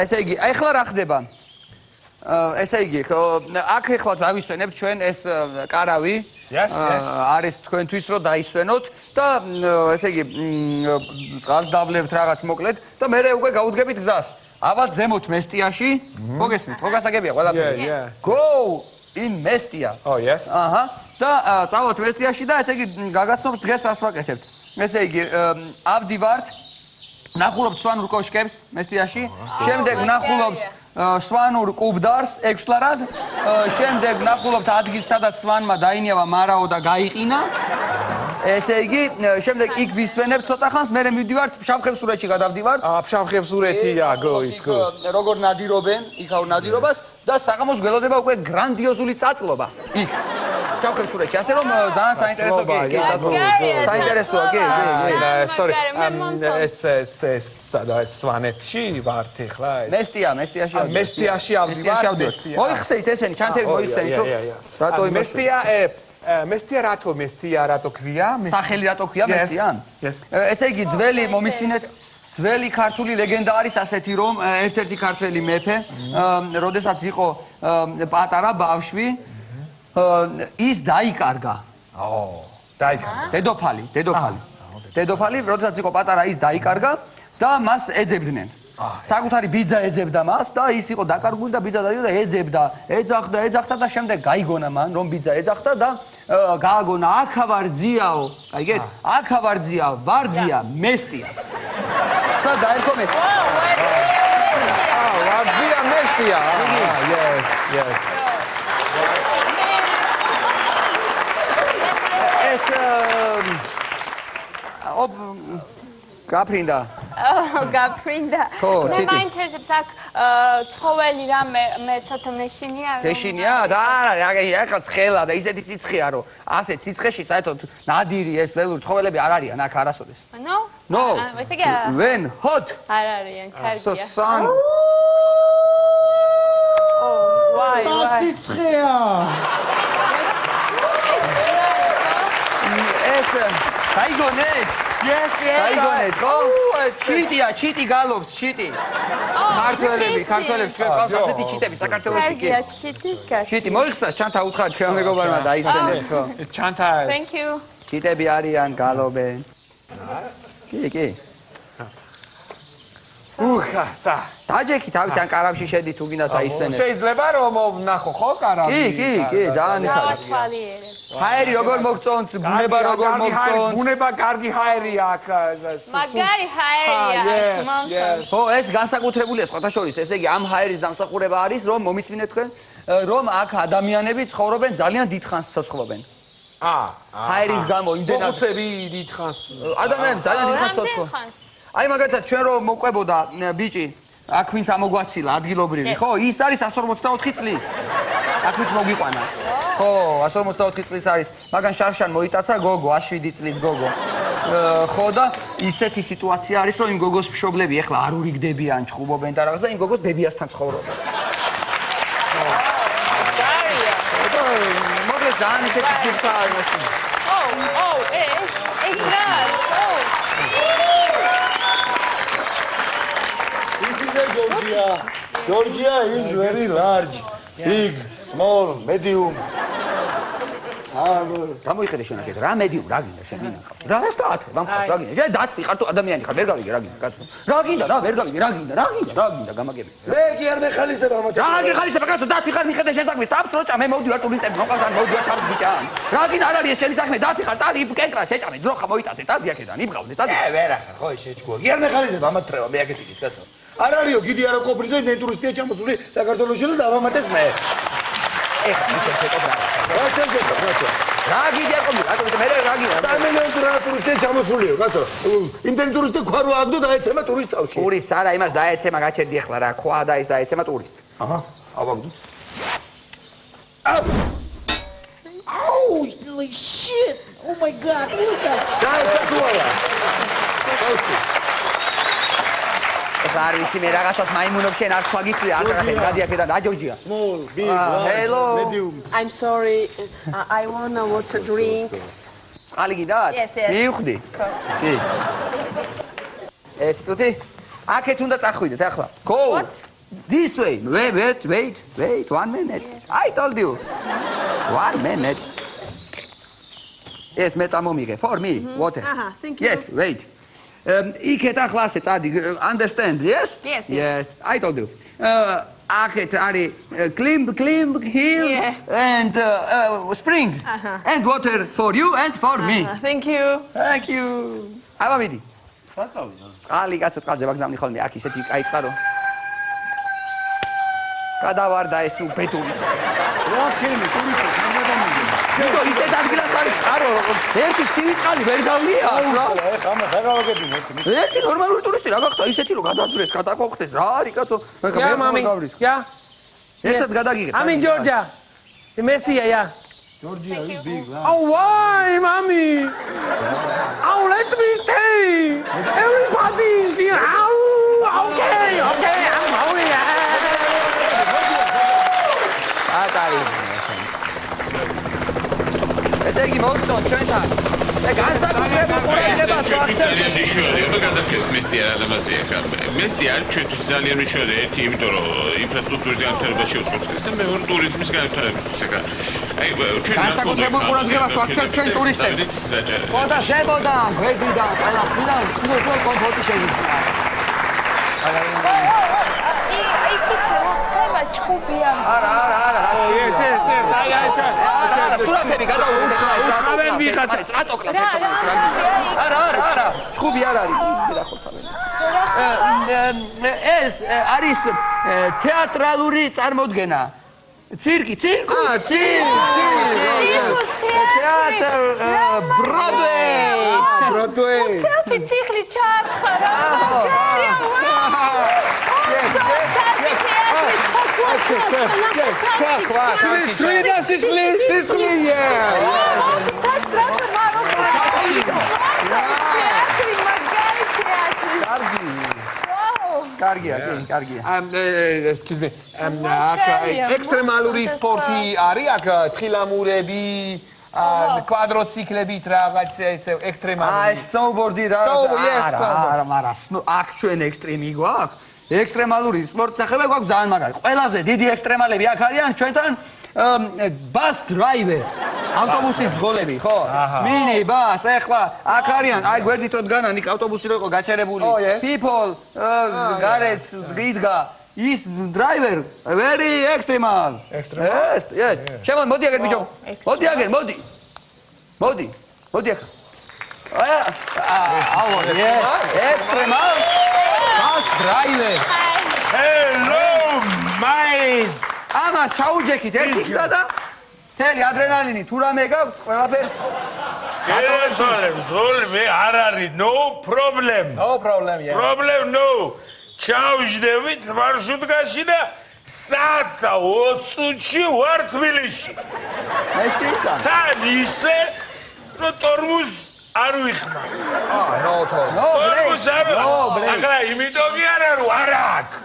ესე იგი, ახლა რა ხდება? ესე იგი, აქ ახლა დავისვენებ ჩვენ ეს კარავი. არის თქვენთვის რომ დაისვენოთ და ესე იგი წყალს დაბლებთ რაღაც მოკლედ და მე უკვე გაუდგებით გზას. ავალ ზემოთ მესტიაში. მოგესმით, ხო გასაგებია ყველაფერი. Go in Mestia. Oh, yes. აჰა. და წავალთ მესტიაში და ესე იგი გაგაცნობთ დღეს რას ვაკეთებთ. ესე იგი, ავდივართ, ნახულობთ სვანურ კოშკებს მესტიაში, შემდეგ ნახულობთ სვანურ კუბდარს ექვსლარად, შემდეგ ნახულობთ ადგილს, სადაც სვანმა დაინიავა მარაო და გაიყინა. ესე იგი, შემდეგ იქ ვისვენებთ ცოტა ხანს, მერე მივდივართ ფშავხევსურეთში გადავდივართ. ფშავხევსურეთი, go, it's good. როგორ ნადირობენ, იქაურ ნადირობას და საღამოს გველოდება უკვე გრანდიოზული წაწლობა. იქ ფშავხევსურეთში, ასე რომ ძალიან საინტერესოა, კი, საინტერესოა, კი. Sorry. ეს სვანეთში ვართ ეხლა ეს. მესტიაში. მესტიაში ავდივართ. მოიხსენით ესენი, ჩანთები მოიხსენით, რომ რატო იმას მესტია რატო ქვია? სახელი რატო ქვია მესტიან? ესე იგი ძველი მომისმინეთ ძველი ქართული ლეგენდა არის ასეთი რომ ერთ-ერთი ქართველი მეფე როდესაც იყო პატარა ბავშვი ის დაიკარგა. დაიკარგა. დედოფალი როდესაც იყო პატარა ის დაიკარგა და მას ეძებდნენ. საკუთარი ბიძა ეძებდა მას და ის იყო დაკარგული და ბიძა დაიწყო და ეძახდა და შემდეგ გაიგონა მან რომ ბიძა ეძახდა და გააგონა აქავარძიაო, გაიგეთ? აქავარძია, ვარძია, მესტია. და დაერქვა მესტია. ვარძია მესტია. Yes. ეს გაფრინდა. გაფრინდა. მე მაინტერესებს აქ ცხოველი რამე მე ცოტა მეშინია. მეშინია? და არა, ახლა ცხელა და ისეთი ციცხეა რომ ასე ციცხეში საერთოდ ნადირი ეს ველური ცხოველები არ არიან აქ არასოდეს. No. ესე იგი when hot. არ არიან, კარგია. sun. ვაი. ციცხეა. ეს გაიგონეთ? Yes. გაიგონეთ, ხო? ჩიტი გალობს, ჩიტი. ქართველები ჩვენ ყავს ასეთი ჩიტები საქართველოში კი. კარგია, ჩიტი. ჩიტი მოიხსნა ჩანთა უთხრა ჩვენ მეგობარმა დაისვენეთ, ხო? ჩანთა. Thank you. ჩიტები არიან, გალობენ. კი. უხასა. დაჯექით თავის ან კარავში შედი თუ გინდა დაისვენეთ. შეიძლება რომ ვნახო ხო კარავი? კი, ძალიან ის არის. ჰაერი როგორ მოგწონთ, ბუნება როგორ მოგწონთ? ბუნება კარგი ჰაერია აქ. მაგარი ჰაერია. ხო, ეს განსაკუთრებულია სხვათა შორის, ესე იგი ამ ჰაერის დამსახურება არის, რომ მომისმინეთ თქვენ, რომ აქ ადამიანები ცხოვრობენ ძალიან დიდხანს ცოცხლობენ. ჰაერის გამო იმდენად მოხუცები დიდხანს. ადამიანები ძალიან დიდხანს ცოცხლობენ. აი მაგალითად ჩვენ რომ მოყვებოდა ბიჭი აქ ვინც ამოგვაცილა ადგილობრივი ხო ის არის 154 წლის აქ ვინც მოგვიყვანა ხო 154 წლის არის მაგან შარშან მოიტაცა გოგო 7 წლის გოგო ხო და ისეთი სიტუაცია არის რომ იმ გოგოს მშობლები ეხლა არ ურიგდებიან ჭხუბობენ და რაღაც და იმ გოგოს ბებიასთან ცხოვრობენ მოკლედ ძალიან ისეთი ძირთა მაშინ Georgia is very large, big, small, medium. გამოიხედე შენ აქეთ რა medium რა გინდა შენ მინახავს რა სტატ ვამხავს რა გინდა შენ დათვი ხარ თუ ადამიანი ხარ ვერ გავიგე რა გინდა კაცო რა გინდა რა ვერ გავიგე რა გინდა გამაგები მე კი არ მეხალისება ამათ რა გიხალისება კაცო დათვი ხარ მიხედე შენ საქმეს დაფცროჭა მე მოვდივარ ტურისტები მოყავს ან მოვდივარ თავს ბიჭან რა გინდა არ არის ეს შენი საქმე დათვი ხარ წადი კენკრა შეჭამე ძროხა მოიტაცე წადი აქედან იბღავდე წადი ვერ ახარ ხო ეს შეჭკუა კი არ მეხალისება ამათ ტრევა მე აქეთ იქით კაცო არ არისო გიდი არა ყოფრიძე მე ტურისტია ჩამოსული საქართველოში და დავამატეს მე რა გიდია კომი რატომ მე რა გიდია 3 მილიონი რა ტურისტი ჩამოსულიო კაცო იმდენი ტურისტი ხარ რო აგდო დაეცემა ტურისტ თავში ტურისტს არა იმას დაეცემა გაჩერდი ახლა რა ხვა და ის დაეცემა ტურისტს აჰა ავაგდო Holy shit! Oh my god, what was that? დაეცა თუ არა ეხლა არ ვიცი მე რაღაცას მაიმუნობს შენ არ თქვა გიწვია არ გახენ გადი აქედან რა ჯორჯია small big hello medium I'm sorry. I want a water drink. წყალი გიდათ? Yes, yes. მივხვდი. კი. ეს წუთი? აქეთ უნდა წახვიდეთ ახლა. Go. What? This way. Wait. 1 minute. I told you. 1 minute. Yes, მე წამომიღე. For me. Water. Thank you. Yes, wait. იქეთ ახლა ასე წადი. Understand? Yes? Yes. I told you. აქეთ არის climb hill and spring and water for you and for me. Thank you. Thank you. აბა მიდი. წყალი კაცო წყალზე ვაგზავნი ხოლმე აქ ისეთი კაი წყარო. გადავარდა ეს უბედური წყალი. რა ქენი ტურისტი გამოდამიდი შეგო ისეთ ადგილას არის წყარო ერთი ცივი წყალი ვერ გავლია რა. ეხა ამას აღავაგები ერთი ნორმალური ტურისტი რა გახდა ისეთი რომ გადაძვრეს გადაყოხდეს რა არის კაცო. ეხა Yeah, mommy. Yeah. ერთად გადაგიღე. I'm in Georgia. The Mestia, yeah. ჯორჯია is big Oh, why, mommy? Oh, let me stay. Everybody's here. Oh, okay, I'm going. ატარი. ესე იგი მოვწონ ჩვენთან. და განსაკუთრებულ ყურადღებას ვაქცევთ. ძალიან მნიშვნელოვანია და გადავხედეთ მესტია რა დამაზე ახლა. მესტია არის ჩვენთვის ძალიან მნიშვნელოვანი ერთი, იმიტომ რომ ინფრასტრუქტურის განვითარებას შეუწყობს და მეორე ტურიზმის განვითარებას ახლა. აი ჩვენ განსაკუთრებულ ყურადღებას ვაქცევთ ჩვენ ტურისტებს. ხოდა ზებოდან, გვერდიდან, ყველაფრიდან სულ კომფორტი შეიძლება. არა. ეს, აი, სურათები გადავუხეთ. უხავენ ვიღაცა. წატოკლად. არა. ჩხუბი არ არის. ეს არის თეატრალური წარმოდგენა. ცირკი. თეატր Broadway. ცელში ციხლი ჩარხა რა. კარგია. excuse me. ექსტრემალური სპორტი არის აქ თხილამურები, კვადროციკლებით რაღაც ესე ექსტრემალური. snowboard-ი რა. არა, მაგრამ აქ ჩვენ ექსტრემი გვაქვს. ექსტრემალური სპორტის სახება გვაქვს ძალიან მაგარი. ყველაზე დიდი ექსტრემალები აქ არიან ჩვენთან bus driver. ავტობუსის ძღოლები, ხო? Mini bus, ეხლა აქ არიან, აი გვერდით რო დგანან, იქ ავტობუსი რო იყო გაჩერებული. People გარეთ იდგა. Is driver very extremal. Yes. შემოდი, მოდი აგერ ბიჭო. მოდი აქ. Extremal bus driver. Hello, mate. ამას ჩაუჯექით ერთი გზა და მთელი ადრენალინი თუ რამე გაქვს ყველაფერს ზოლმე არ არის no problem. Problem no. ჩავჯდებით მარშრუტკაში და საათთა 20 წუთში ვარ თბილისში. მესტითან თან ისე რომ ტორმუს არ ვიხმარ. ტორმუს არ ახლა იმიტომ კი არა რომ არ აქვს.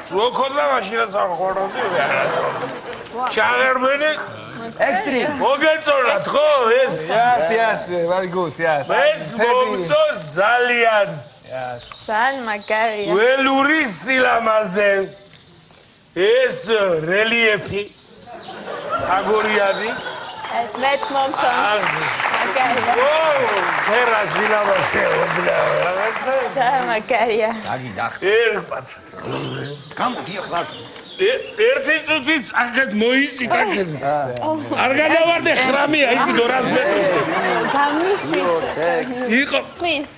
როქორდა მაშინაც აღყარდი არა. ჩაღერმენი extreme. მოგეწონათ ხო ეს? Yes, very good. Yes. მეც მომწონს ძალიან. ძალიან მაგარია. ველური სილამაზე ეს რელიეფი აგორიანი ეს მეც მომწონს. მაგარია. ფერა სილამაზე ძალიან მაგარია. ერთხელ გამოდი ახლა ერთი წუთით აქეთ მოიცით აქეთ. არ გადავარდე 9-ია, იქ 200 მეტრი. გამიშვი. იყო Please.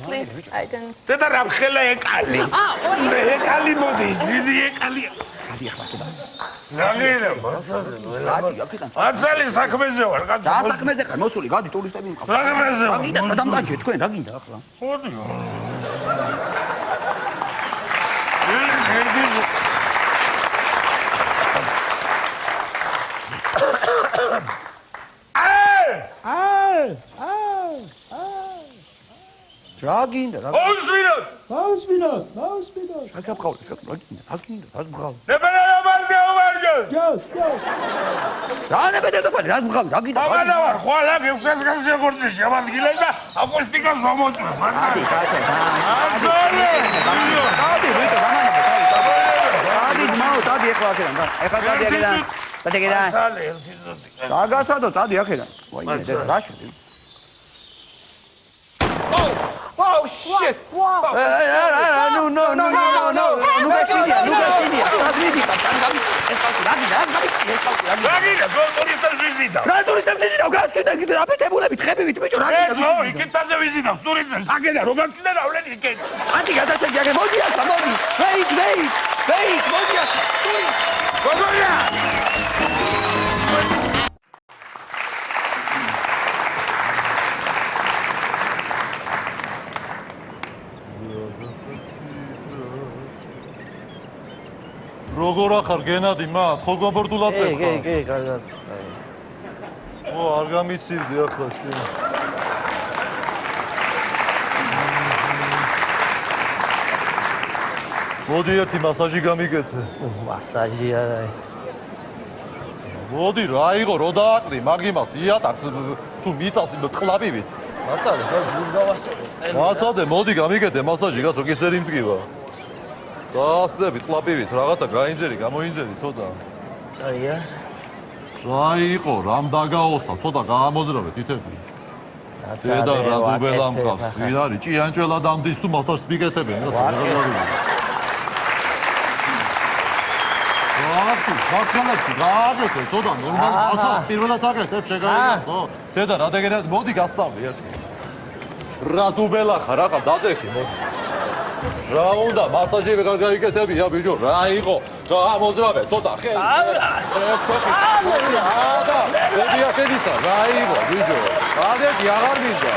please. I don't. დედა რა ხელა ეკალი. ეკალი მოდის, დიდი ეკალი. გადი ახლა კიდე. გაგინება. გადი აქედან. აცალი საქმეზე ვარ, კაცო. რა საქმეზე ხარ? მოსული, გადი ტურისტები მყავს. საქმეზე ვარ. გიდა დამტანჯე თქვენ, რა გინდა ახლა? ხოდი. რა გინდა? რა აუსვინოთ. რა გაბყავ? რა გინდა? რა ბღავ? ნებელა მარზე ავარჯო. რა ნებედა ფალი? რა ბღავ? რა გინდა? აბანა ვარ, ხვალა გექსასგან შეგორცეში, ამადგილე და აკუსტიკას მომოწმე. გადი, კაცო. აცოლე. გადი, ვიტო, გამანა. გადი, მაო, დადი ახლა აქედან. ახლა დადი აქედან. დადი აქედან. აცალე, ერთი ზოდი. რა გაცადო, დადი აქედან. ვაიმე, რა შვი? Oh shit! Wow! No! Nu găsinia. Transmitica. Ragina, turistem vizita. Რა ტურისტებს ვიზიტავ? გაცვიდა კიდე რა პეტებულებით, ხებივით, ბიჭო, რა გინდა? ეცო, იქითაზე ვიზიტავს ტურისტებს. აგედა რომ გამჩნდა ავლენ იქეთ. ანტი გადაჭედი აგე, მოდი ახლა, მოდი. Wait, მოდი ახლა. გოგოია! როგორ ახარ გენადი მა ხო გაბორდულად წეხარ კი კარგად ო არ გამიცივდი ახლა შენ მოდი ერთი მასაჟი გამიგეთე მასაჟი არა მოდი რა იყო რო დააყრი მაგ იმას იატაკს თუ მიწას ტყლაპივით მაცადე ხო ძუს გავასწორე მაცადე მოდი გამიგეთე მასაჟი კაცო კისერი მტკივა საასწრები ტყლაპივით რაღაცა გაინძერი გამოინძერი ცოტა აია რა იყო რამ დაგაოსა ცოტა გაამოძრავე თითები დედა რა დუბელა მყავს ვინ არის ჭიანჭველა დამდის თუ მასაჟს მიგეთებენ რაცა ბაქალებში გააგეთე ცოტა ნორმალ მასაჟს პირველად აკეთებ შეგაიგებო დედა რა დეგენა მოდი გასწავლი ეს რა დუბელა ხარ რა დაძეხი მოდი რა უნდა მასაჟი ვეღარ გაიგეთებია ბიჭო რა იყო გამოძრავე ცოტა ხელი ეს კოპი და ბებია შენისა რა იყო ბიჭო აგეთი აღარ მინდა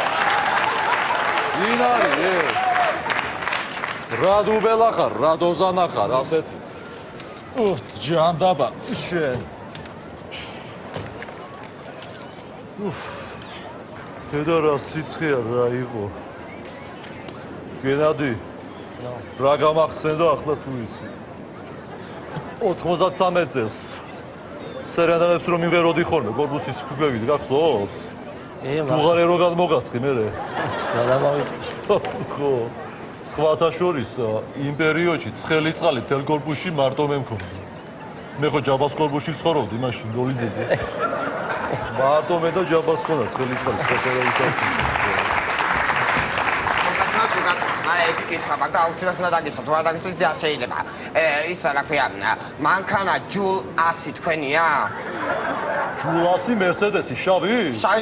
ვინ არის ეს რა დუბელა ხარ რა დოზანა ხარ ასეთი ჯანდაბა შენ დედა რა სიცხეა რა იყო გენადი რა გამახსენდა ახლა თუ იცი 93 წელს სერენადებს რომ მივეროდი ხოლმე კორპუსის ქვევით გახსოვს უღარე რო გადმოგასხი მე რა დამავიწყე ხო სხვათა შორის იმ პერიოდში ცხელი წყალი თელ კორპუსში მარტო მე მქონდა მე ხო ჯაბას კორპუსში ცხოვრობდი მაშინ დოლიძეზე მარტო მე და ჯაბას ხონა ცხელი წყალი სხვასარავის არა ერთი კითხვა მაგ და აუცილებლად დაგისვათ რა დაგისვათ არ შეიძლება ის რა ქვია მანქანა ჯულ 100 თქვენია ჯულ 100 მერსედესი შავი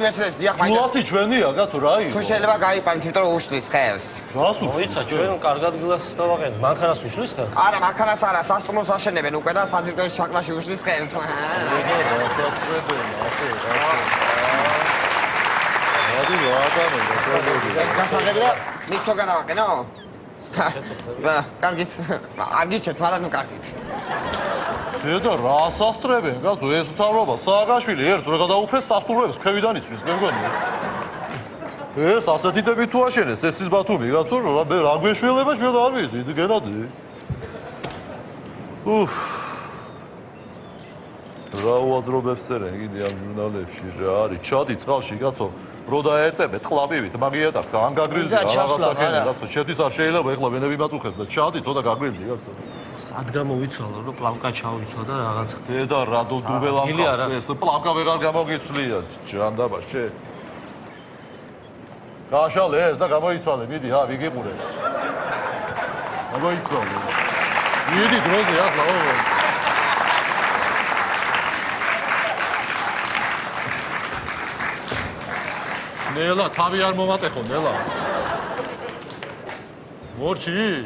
მერსედესი დიახ ჯულ 100 ჩვენია კაცო რა იყო თუ შეიძლება გაიყვანით იმიტომ რომ უშლის ხელს რას მოიცა ჩვენ კარგად გლასს დავაყენეთ მანქანას უშლის ხელს არა მანქანას არა სასტუმროს აშენებენ უკვე და საძირკვლის შაკლაში უშლის ხელს დასასწრებენ ასე ადი ვაყანე ეს გასაღებია მითო განავაყენო კარგით არ გიჩვენთ მაგრამ ნუ კარგით დედა რა სასწრებენ კაცო ეს მთავრობა სააკაშვილი ერთს რა გადაუფეს სასტუმროებს ქვევიდან ისვრის მე მგონი ეს ასეთი ტიპი თუ აშენეს ეს ის ბათუმი კაცო რა გვეშველება ჩვენ არ ვიცი გენადი რა უაზრობებს წერენ კიდე ამ ჟურნალებში რა არის ჩადი წყალში კაცო რო დაეწებე ტყლაპივით მაგიატაკს ან გაგრილდი რაღაცა ქენი კაცო შედის არ შეიძლება ეხლა ვენები მაწუხებს და ჩადი ცოტა გაგრილდი კაცო სად გამოვიცვალო რომ პლავკა ჩავიცვა და რაღაცა დედა რა დუბელა მყავს ეს პლავკა ვეღარ გამოგიცვლია ჯანდაბა შე გაშალე ეს და გამოიცვალე მიდი ა ვიგიყურებს გამოიცვალე მიდი დროზე ახლა ნელა თავი არ მომატეხო ნელა მორჩი?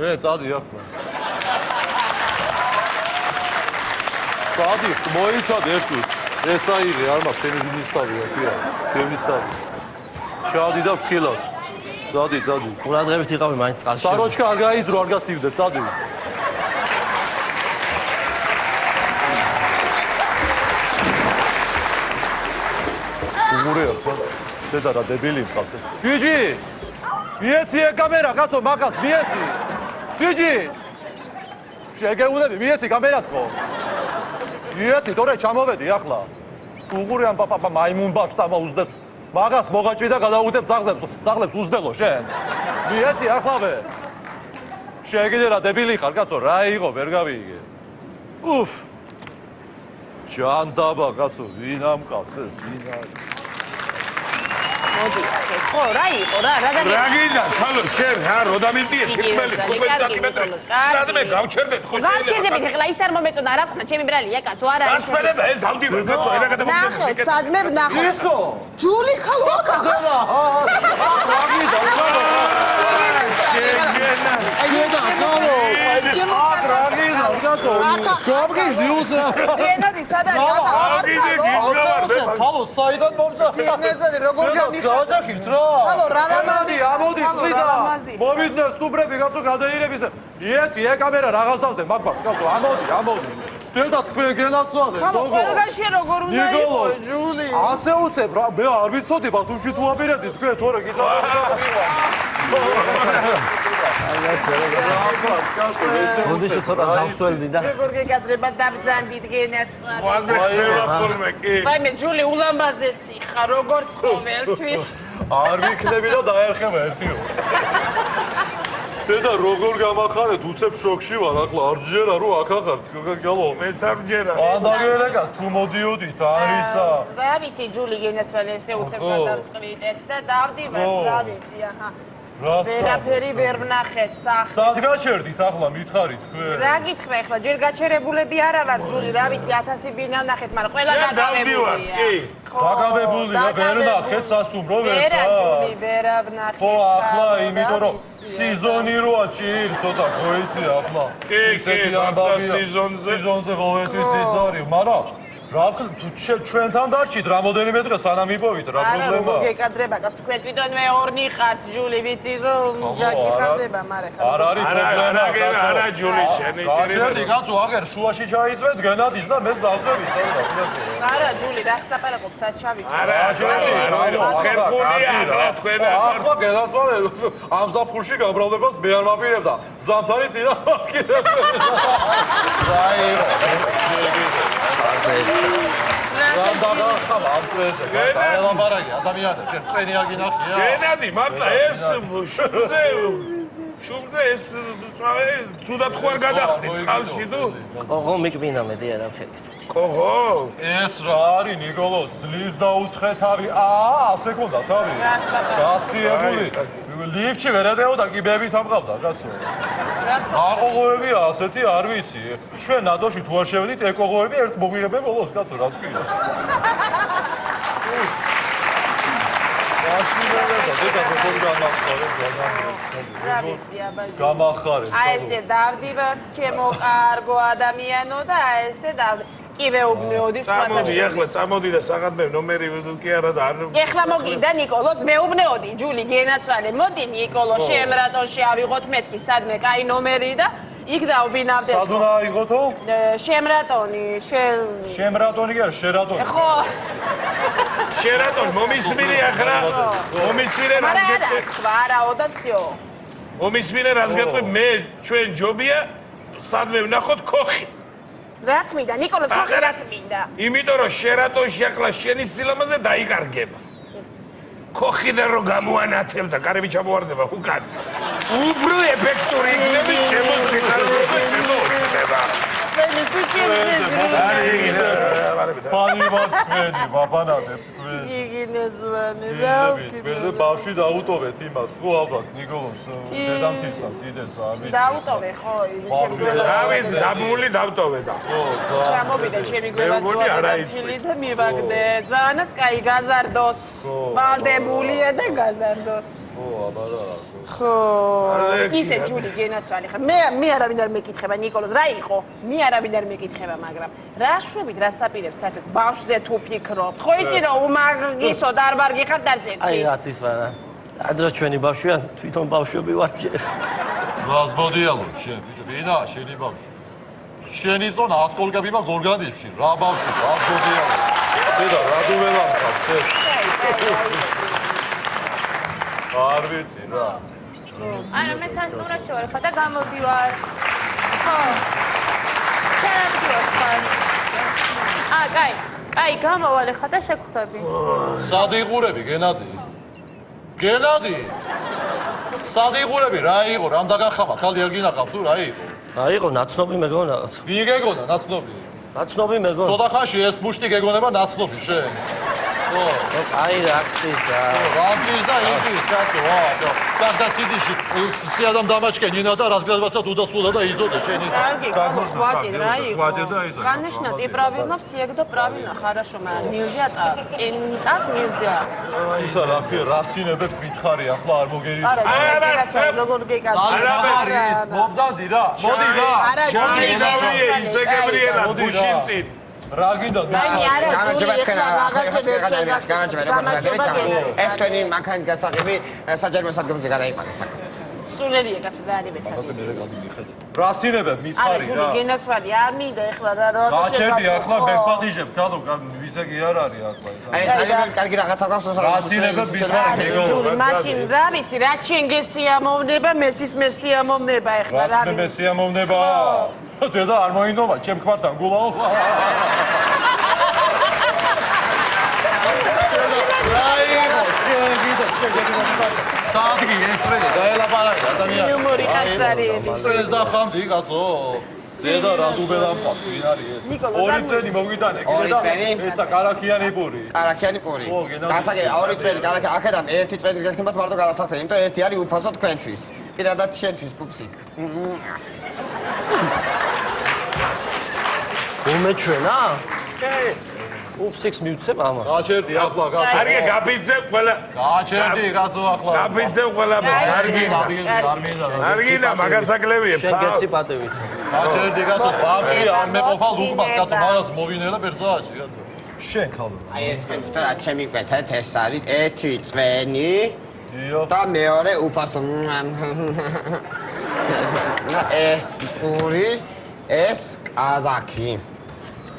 წადი ახლა. წადი, მოიცადე ერთ წუთს. ეს აიღე, არ მაქვს ფემინისტავია, ხია, ფემინისტავი. ჩადი და ვქილავ. წადი. ყურადღებით იყავი მაინც წყალში. საროჩკა არ გაიძრო, არ გაცივდე, წადი. უღურეა ხო? დედა რა დებილი მყავს ეს. გიჯი! მიეცი კამერა, კაცო, მაგას მიეცი. გიჯი! შეგეუნები, მიეცი კამერა თქო. მიეცი, თორე ჩამოვედი ახლა. უღურეა პაპა მაიმუნ ბავშვს ამაუზდეს. მაგას მოგაჭრი და გადაუგდებ ძაღლებს უზდელო შენ. მიეცი ახლავე. შეგიძლია რა დებილი ხარ, კაცო, რა იყო, ვერ გავიიგე. უფ. ჯანდაბა, კაცო, ვინ ამყავს ეს, ვინ არის? მოდი, ხო, რა იყო, რა დაგიგე. რა გინდა, ხალო, შენ რა როდამიწიე თითქმელი 15 სანტიმეტრი. სადმე გავჩერდეთ ხო შეიძლება. გავჩერდებით, ეხლა ის არ მომეწონა, რა ხნა, ჩემი ბრალია, კაცო, არა არის. დასველება ეს დავდივარ, კაცო, ერა გადამოგდები. ნახეთ, სადმე ვნახოთ. ისო! ჯული ხალო, აკა. რა გინდა, ხალო? შეგენა. აიედა, ხალო. რა გინდა, კაცო? გამგიჟდი უცრა. დენადი, სად არის? ხალო, საიდან მომწა? დენადი, როგორ განიხარ? დააჯახით რა. ხალო, რა ლამაზი. ამოდი, წვიდა. მოვიდნენ სტუბრები, კაცო, გადაირების. იეცი, კამერა რაღაც დავსდე, მაგბავს, კაცო, ამოდი. დედა თქვენ გენაცვალე. ხალო, ყველგან შენ როგორ უნდა იყოს, ჯული? ასე უცებ რა, მე არ ვიცოდი ბათუმში თუ აპირებდი თქვენ თორე მოდიში ცოტა დავსველდი და როგორ გეკადრება დაბძანდით გენაცვალე. ვაზე ხდება ხოლმე კი. ვაიმე, ჯული ულამაზესი ხარ, როგორც ყოველთვის. არ ვიქნები და დაერხება ერთი ორს. დედა როგორ გამახარეთ, უცებ შოქში ვარ, ახლა არ ჯერა რომ აქ ახარ, გალო. მესამჯერა. ანდაგერეკა თუ მოდიოდით არისა. რა ვიცი, ჯული გენაცვალე ესე უცებ გადავწყვიტეთ და დავდივართ, რა ვიცი, აჰა. ვერაფერი ვერ ვნახეთ სახე. სად გაჩერდით ახლა მითხარით თქვენ? რა გითხრა ახლა, ჯერ გაჩერებულები არა ვარ, ჯული, რა ვიცი, 1000 ბინა ვნახეთ, მაგრამ ყველა დაგავებულია. დაგავებულია, ვერ ვნახეთ სასტუმრო ვერცა. ვერა, ჯული, ვერა ვნახეთ. ხო, ახლა იმიტომ რომ სიზონი როა ჭირ, ცოტა ხოიცი ახლა. კი, ახლა სიზონზე ყოველთვის ის არის, მაგრამ რა ვქნა, თუ ჩვენთან დარჩით რამოდენიმე დღე სანამ იპოვით, რა არა, პრობლემაა? როგორ გეკადრება, კაც თქვენ თვითონვე ორნი ხართ, ჯული, ვიცი რომ გაკიხარდება, მაგრამ ხა. არ არის პრობლემა, არა, ჯული, შენი გაჩერდი, კაცო, აღერ შუაში ჩაიწვეთ, გენადის და მეს დავზევი, სადაც. არა, ჯული, რას ლაპარაკობ, სად ჩავიწვე? არა, თქვენ ახლა გენაცვალე ამ ზაფხულში გაბრალდებას მე არ მაპირებდა. ზამთარი წინა მაქირებდა. გენადი, მარტა ეს შუმზე ეს ცუდად ხوار გადახდით წყალში თუ? ოღო მიკბინა მედი არაფერის. ოღო? ეს რა არის ნიკოლო, ზლის დაუცხე თავი. ასე ქონდა თავი. გასიებული. ლიფტში ვერადეოდა კიბებით ამყავდა, კაცო. აყოღოებია ასეთი, არ ვიცი. ჩვენ ნადოში თუ არ შევედით, ეკოღოები ერთ მოგვიღებენ ბოლოს, კაცო, რას პირა. რა ვიცი, აბა. გამახარეთ. აი ესე დავდივართ, ჩემო კარგო ადამიანო და აი ესე კი მეუბნეოდი წამოდი ახლა წამოდი და საღამე ნომერი კი არა და არ ეხლა მოგიდა ნიკოლოს მეუბნეოდი ჯული გენაცვალე მოდი ნიკოლო შემრატონში ავიღოთ მეთქი სადმე კაი ნომერი და იქ დავბინავდეთ სად უნდა აიღოთო? შემრატონი შემრატონი კი არა შერატონი ხო შერატონი მომისმინე ახლა მომისმინე რა არაო და всё მომისმინე რას გეტყვი მე ჩვენ ჯობია სადმე ვნახოთ ქოხი რა თმინდა ნიკოლოს ქოხი რა თმინდა იმიტომ რომ შერატონში ახლა შენი სილამაზე დაიკარგება ქოხი და რო გამოანათებდა კარები ჩამოვარდება უკან უფრო ეფექტური იქნება შემოსიხარება შემოხდება მე ფანი ვარ თქვენი, ბაბანადებ თქვენ. მე ბავშვი დაუტოვეთ იმას, ხო ალბათ ნიკოლოს დედამთილსაც იდეს ამის. დაუტოვე ხო, ჩემი რავი, დამული დავტოვე და. ხო, ჩამოვიდა ჩემი გვერდზე დედამთილი და მივაგდე. ძალიანაც კაი გაზარდოს. ვალდებულია და გაზარდოს. ხო, აბა რა. ხო. ისე ჯული გენაცვალი ხარ. მე არავინ არ მეკითხება ნიკოლოს რა იყო? მე არავინ არ მეკითხება, მაგრამ რა შვებით, რა საპირებს საერთოდ ბავშვზე თუ ფიქრობთ? ხო იცი რომ უმაგისო დარბარგი ხარ დაძერდი. აი რაც ის ვარა. ადრე ჩვენი ბავშვია, თვითონ ბავშვები ვართ ჯერ. რას მოდიალო, შენ, ბიჭო, ვინა, შენი ბავშვი. შენი ზონა ასკოლკებიმა გორგანიში, რა ბავშვი, რას მოდიალო. დედა, რა დუმელა მყავს, ეს. არ ვიცი რა. არა მე სასტუმროში ვარ ხა და გამოდივარ. ხო. შენ ხარ. კაი. აი, გამოვალე ხა და შეგხვდები. სად იყურები, გენადი? გენადი! სად იყურები, რა იყო, რამ დაგახამა, ხალხი არ გინახავს თუ რა იყო? აიღო ნაცნობი მეგონა რაღაც. ვინ გეგონა ნაცნობი? ნაცნობი მეგონა. ცოტა ხანში ეს მუშტი გეგონება ნაცნობი შენ. ხო. აი რა ხდის რა. რამჭის და იმჭის კაცო, ვა. და სიდიში სიადამ დამაჩქე ნინა და разглядываться удосуда და იწოდე შენ ის. Хватит, რა იყო? Конечно, ты правильно всех да правильно, хорошо, нельзя так. Так нельзя. ისა რა ფი რასინებებთ მითხარი ახლა არ მოგერიდ. არა, როგორ გეკაცო? არა, ის მომძანდი რა. მოდი რა. მოდი დავიე ისე გებრიელა გუშინწინ. რა გინდა? გამარჯობა თქვენ გამარჯობა როგორ გადავიდეთ? ეს თქვენი მანქანის გასაღები საჯარო სადგომზე გადაიყვანეს მანქანა. სულელია კაცო და არიბეთ. რასინებებ მითხარი რა. არა, ჯული გენაცვალი არ მინდა ეხლა რა რა გაჩერდი ახლა ბექპატიჟებ თალო ვისე კი არ არის ახლა ეს. აი ძალიან კარგი რაღაცა გავს რასინებებ მითხარი. ჯული მაშინ რა ვიცი რა ჩემ გესიამოვნება მეცის მესიამოვნება ეხლა რა მე მესიამოვნება. დედა არ მოინდომა ჩემ ქმართან გულაო. დააგი ეწრედა დაელაპარაკე ადამიანი. იუმორი ხასარიები. ეს და ხამდი კაცო. ზედა რა დუბელა მყავს ვინ არის ეს? ორი წელი მოვიდანე კიდე ესა კარაქიანი პური. კარაქიანი პური. გასაგები ორი წელი კარაქი აქედან ერთი წელი გაგცემათ მარტო გადასახდე, იმიტომ ერთი არის უფასო თქვენთვის. პირადად შენთვის პუპსიკ. იმე ჩვენა? უფსიქს მივცემ ამას. გაჩერდი ახლა კაცო. კარგი გაფიცებ ყველა. გაჩერდი კაცო ახლა. გაფიცებ ყველა კარგი. კარგი და მაგასაკლებიებ. შენ გეცი პატევით. გაჩერდი კაცო, ბავში არ მეყოფა ლუკმას კაცო, მაგას მოვინელა ბერზააჭი კაცო. შენ ხალო. აი ეს თქვენ თვითონ რა შემიკვეთეთ, ეს არის ერთი წვენი და მეორე უფასო. ეს პური, ეს კაზაკი.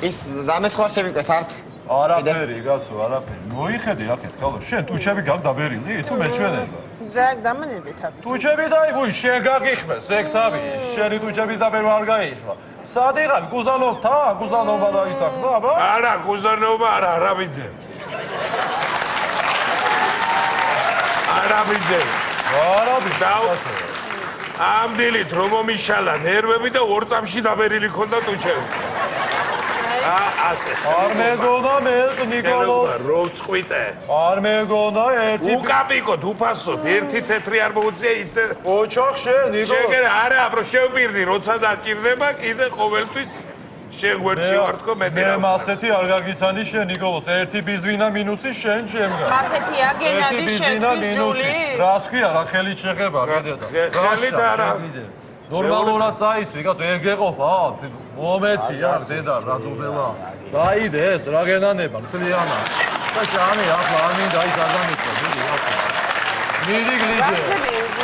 ის რამეს ხარ შემიკვეთავთ? არაფერი კაცო, არაფერი. მოიხედე აქეთ, ხალო, შენ ტუჩები გაგდაბერილი, თუ მეჩვენება. ძრაკ დამანებით აქ. ტუჩები დაიბუი, შენ გაგიხმეს, ეგ თავი, შენი ტუჩების დაბერვა არ გაიშვა. სად იყავ გუზანოვთან? გუზანოვა დაისახდა, აბა? არა, გუზანოვა არა, არაბიძე. არაბიძე. არაბიძე. ამ დილით რომ მომიშალა ნერვები და ორ წამში დაბერილი ქონდა ტუჩები. ასე. არ მეგონა მე ნიკოლოს. რო წყვიტე. არ მეგონა ერთი. უკაპიკოთ, უფასოდ, ერთი თეთრი არ მოუწია ისე. ოჩახ შენ ნიკოლოს. შეგერა არა, პრო შევპირდი, როცა დაჭირდება, კიდე ყოველთვის შეგვერდში ვარ თქო მე. მე მასეთი არ გაგიცანი შენ ნიკოლოს, ერთი ბიზვინა მინუსი შენ შემდგა. მასეთია გენადი შენთვის ჯული. რას ქვია რა ხელით შეხება კიდე და. ხელით არა. ნორმალურად წაიცი, კაცო, ეგ ეყოფა? მომეცია, დედა, რა დუბელა. დაიდე ეს, რა გენანება, მთლიანა. და ჭამე, ახლა არ მინდა ის არ დამიწყო, მიდი, ახლა. მიდი გლიჯე.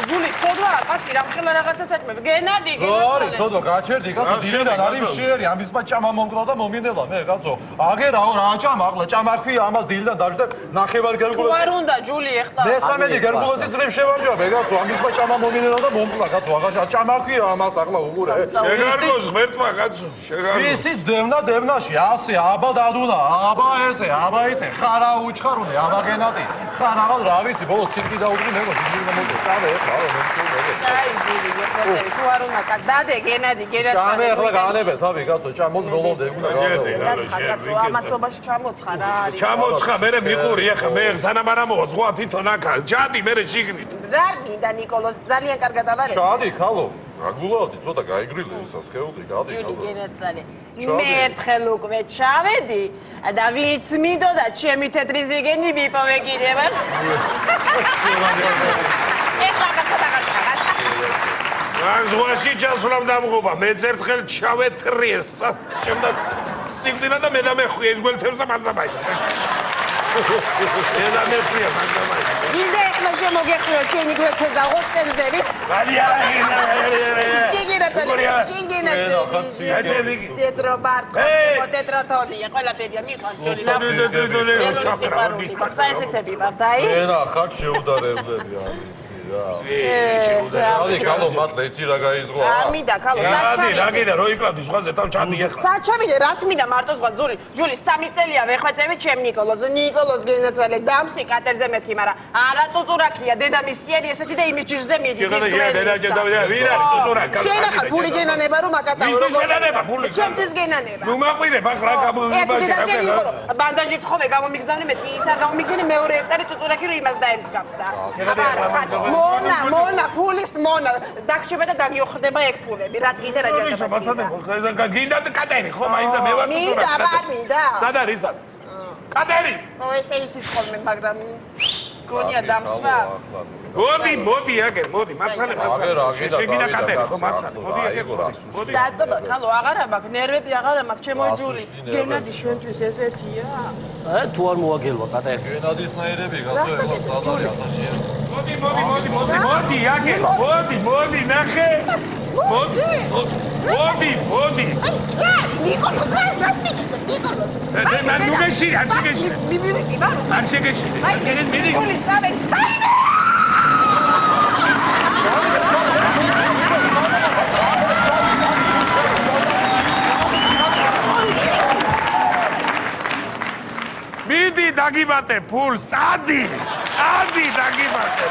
გული, ცოდვა, კაცი, რამხელა რაღაცა საჭმევ. გენადი, გენადი. ცოდვა, გაჩერდი, კაცო, დილიდან არის მშიერი, ამის ბა ჭამა მომკლა და მომინდელა მე, კაცო. აგერაო, რა ჭამა, ახლა ჭამა ქვია, ამას დილიდან დაждე, ნახევარ გერგულას. თუ არ უნდა, ჯული, ეხლა. მესამედი გერგულასი წრიმ შევაჟაბე, კაცო, ამის ბა ჭამა მომინდელა და მომკლა, კაცო, აღაშა ჭამა ქვია, ამას ახლა უყურე. შეგარგოს ღმერთმა, კაცო, შეგარგოს. ისიც დევნაში, ასე, აბა დადუნა, აბა ესე, აბა ისე, ხარა უჩხარუნე, აბა გენადი. ხარ აღარ რა ვიცი, ბოლოს სიტკი დაუდგა აი, ძილი, გეხმარები, თუ არ უნდა კაც დადე, გენადი, ჭამე ახლა განებე თავი კაცო, ჭამოს ბოლომდე უნდა გავარო. გაცხარ კაცო, ამასობაში ჩამოცხარ რა არის. ჩამოცხა, მე მიყური ახლა, მე სანამ არ ამოვა ზღვა თვითონ აქ. ჯადი მე შიგნით. რა გინდა ნიკოლოს, ძალიან კარგად აბარეს. ჩადი ხალო. აგულავდი, ცოტა გაიგრილე ესა სხეული, გადი. ჯული გენაცვალე. მე ერთხელ უკვე ჩავედი და ვინც მინდოდა ჩემი თეთრი ზვიგენი ვიპოვე კიდევაც. ეხლა კაცოთა კაცოთა. ან ზღვაში ჩასვლამ დამღობა, მეც ერთხელ ჩავეთრიეს. შემდა სიგნალა და მე და მეხვია ის გველთებს და მანდამაი. ედა მეხვია მანდამაი. იდე ეხლა შემოგეხვიო შენი გველთებს და 20 წელზები. ტეტროთონია, ყველაფერია მიყვარს ჯული საესეთები ვართ, აი? ენა ხარ შეუდარებლები არიცი რა. ჩადი ხალო მართლა იცი რა გაიზღვა? არ მინდა ხალო, საჩამი. რა გინდა რო იკლავდი ზღვაზე თან ჩადი ახლა. საჩამი რა თმინდა მარტო ზღვა ჯული 3 წელია ვეხვეწები ჩემ ნიკოლოს გენაცვალე დამსი კატერზე მეთქი, მაგრამ არა წუწურაკია, დედამისი არის ესეთი და იმის ჯირზე მიდის. შენახარ ფული გენანება რომ აკატაო როგორ ჩემთვის გენანება ნუ მაყვირებ ახლა ბანდაჟით ხომ გამომიგზავნე მეტი ის არ გამომიგზავნე მეორე ექტარი წუწურაკი რომ იმას დაემსგავსა მონა ფულის მონა დაგშება და დაგიოხრდება ეგ ფულები რა ტყიდა რა ჯერდება გინდა კატერი ხომ აი და მე ვარ მინდა არ მინდა სად არის და კატერი ო ესე იცის ხოლმე მაგრამ გონია დამსვავს მოდი აგერ მოდი მაცალე შეგინდა კატერი ხო მაცალე მოდი აგერ მოდი საწობა ხალო აღარა მაქვს ნერვები აღარა მაქვს ჩემო ჯული გენადი შენთვის ესეთია თუ არ მოაგელვა კატერი გენადისნაირები გასულ სად არის ათაშია მოდი აგერ მოდი ნახე მოდი რა ნიკოლოს რა გასპიჭდა ნიკოლოს მე ნუგეში არ შეგეში მივიდი ვარო არ შეგეში ეგენ მიდი გული წავე მიდი დაგიბატე ფულს ადი დაგიბატე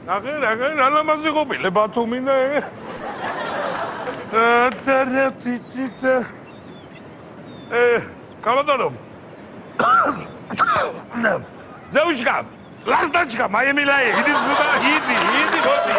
აგერ ალამაზი ყოფილე ბათუმი და კალოდონო ზეუშკა ლასტაჩკა მაიემილაი იდი სუდა იდი მოდი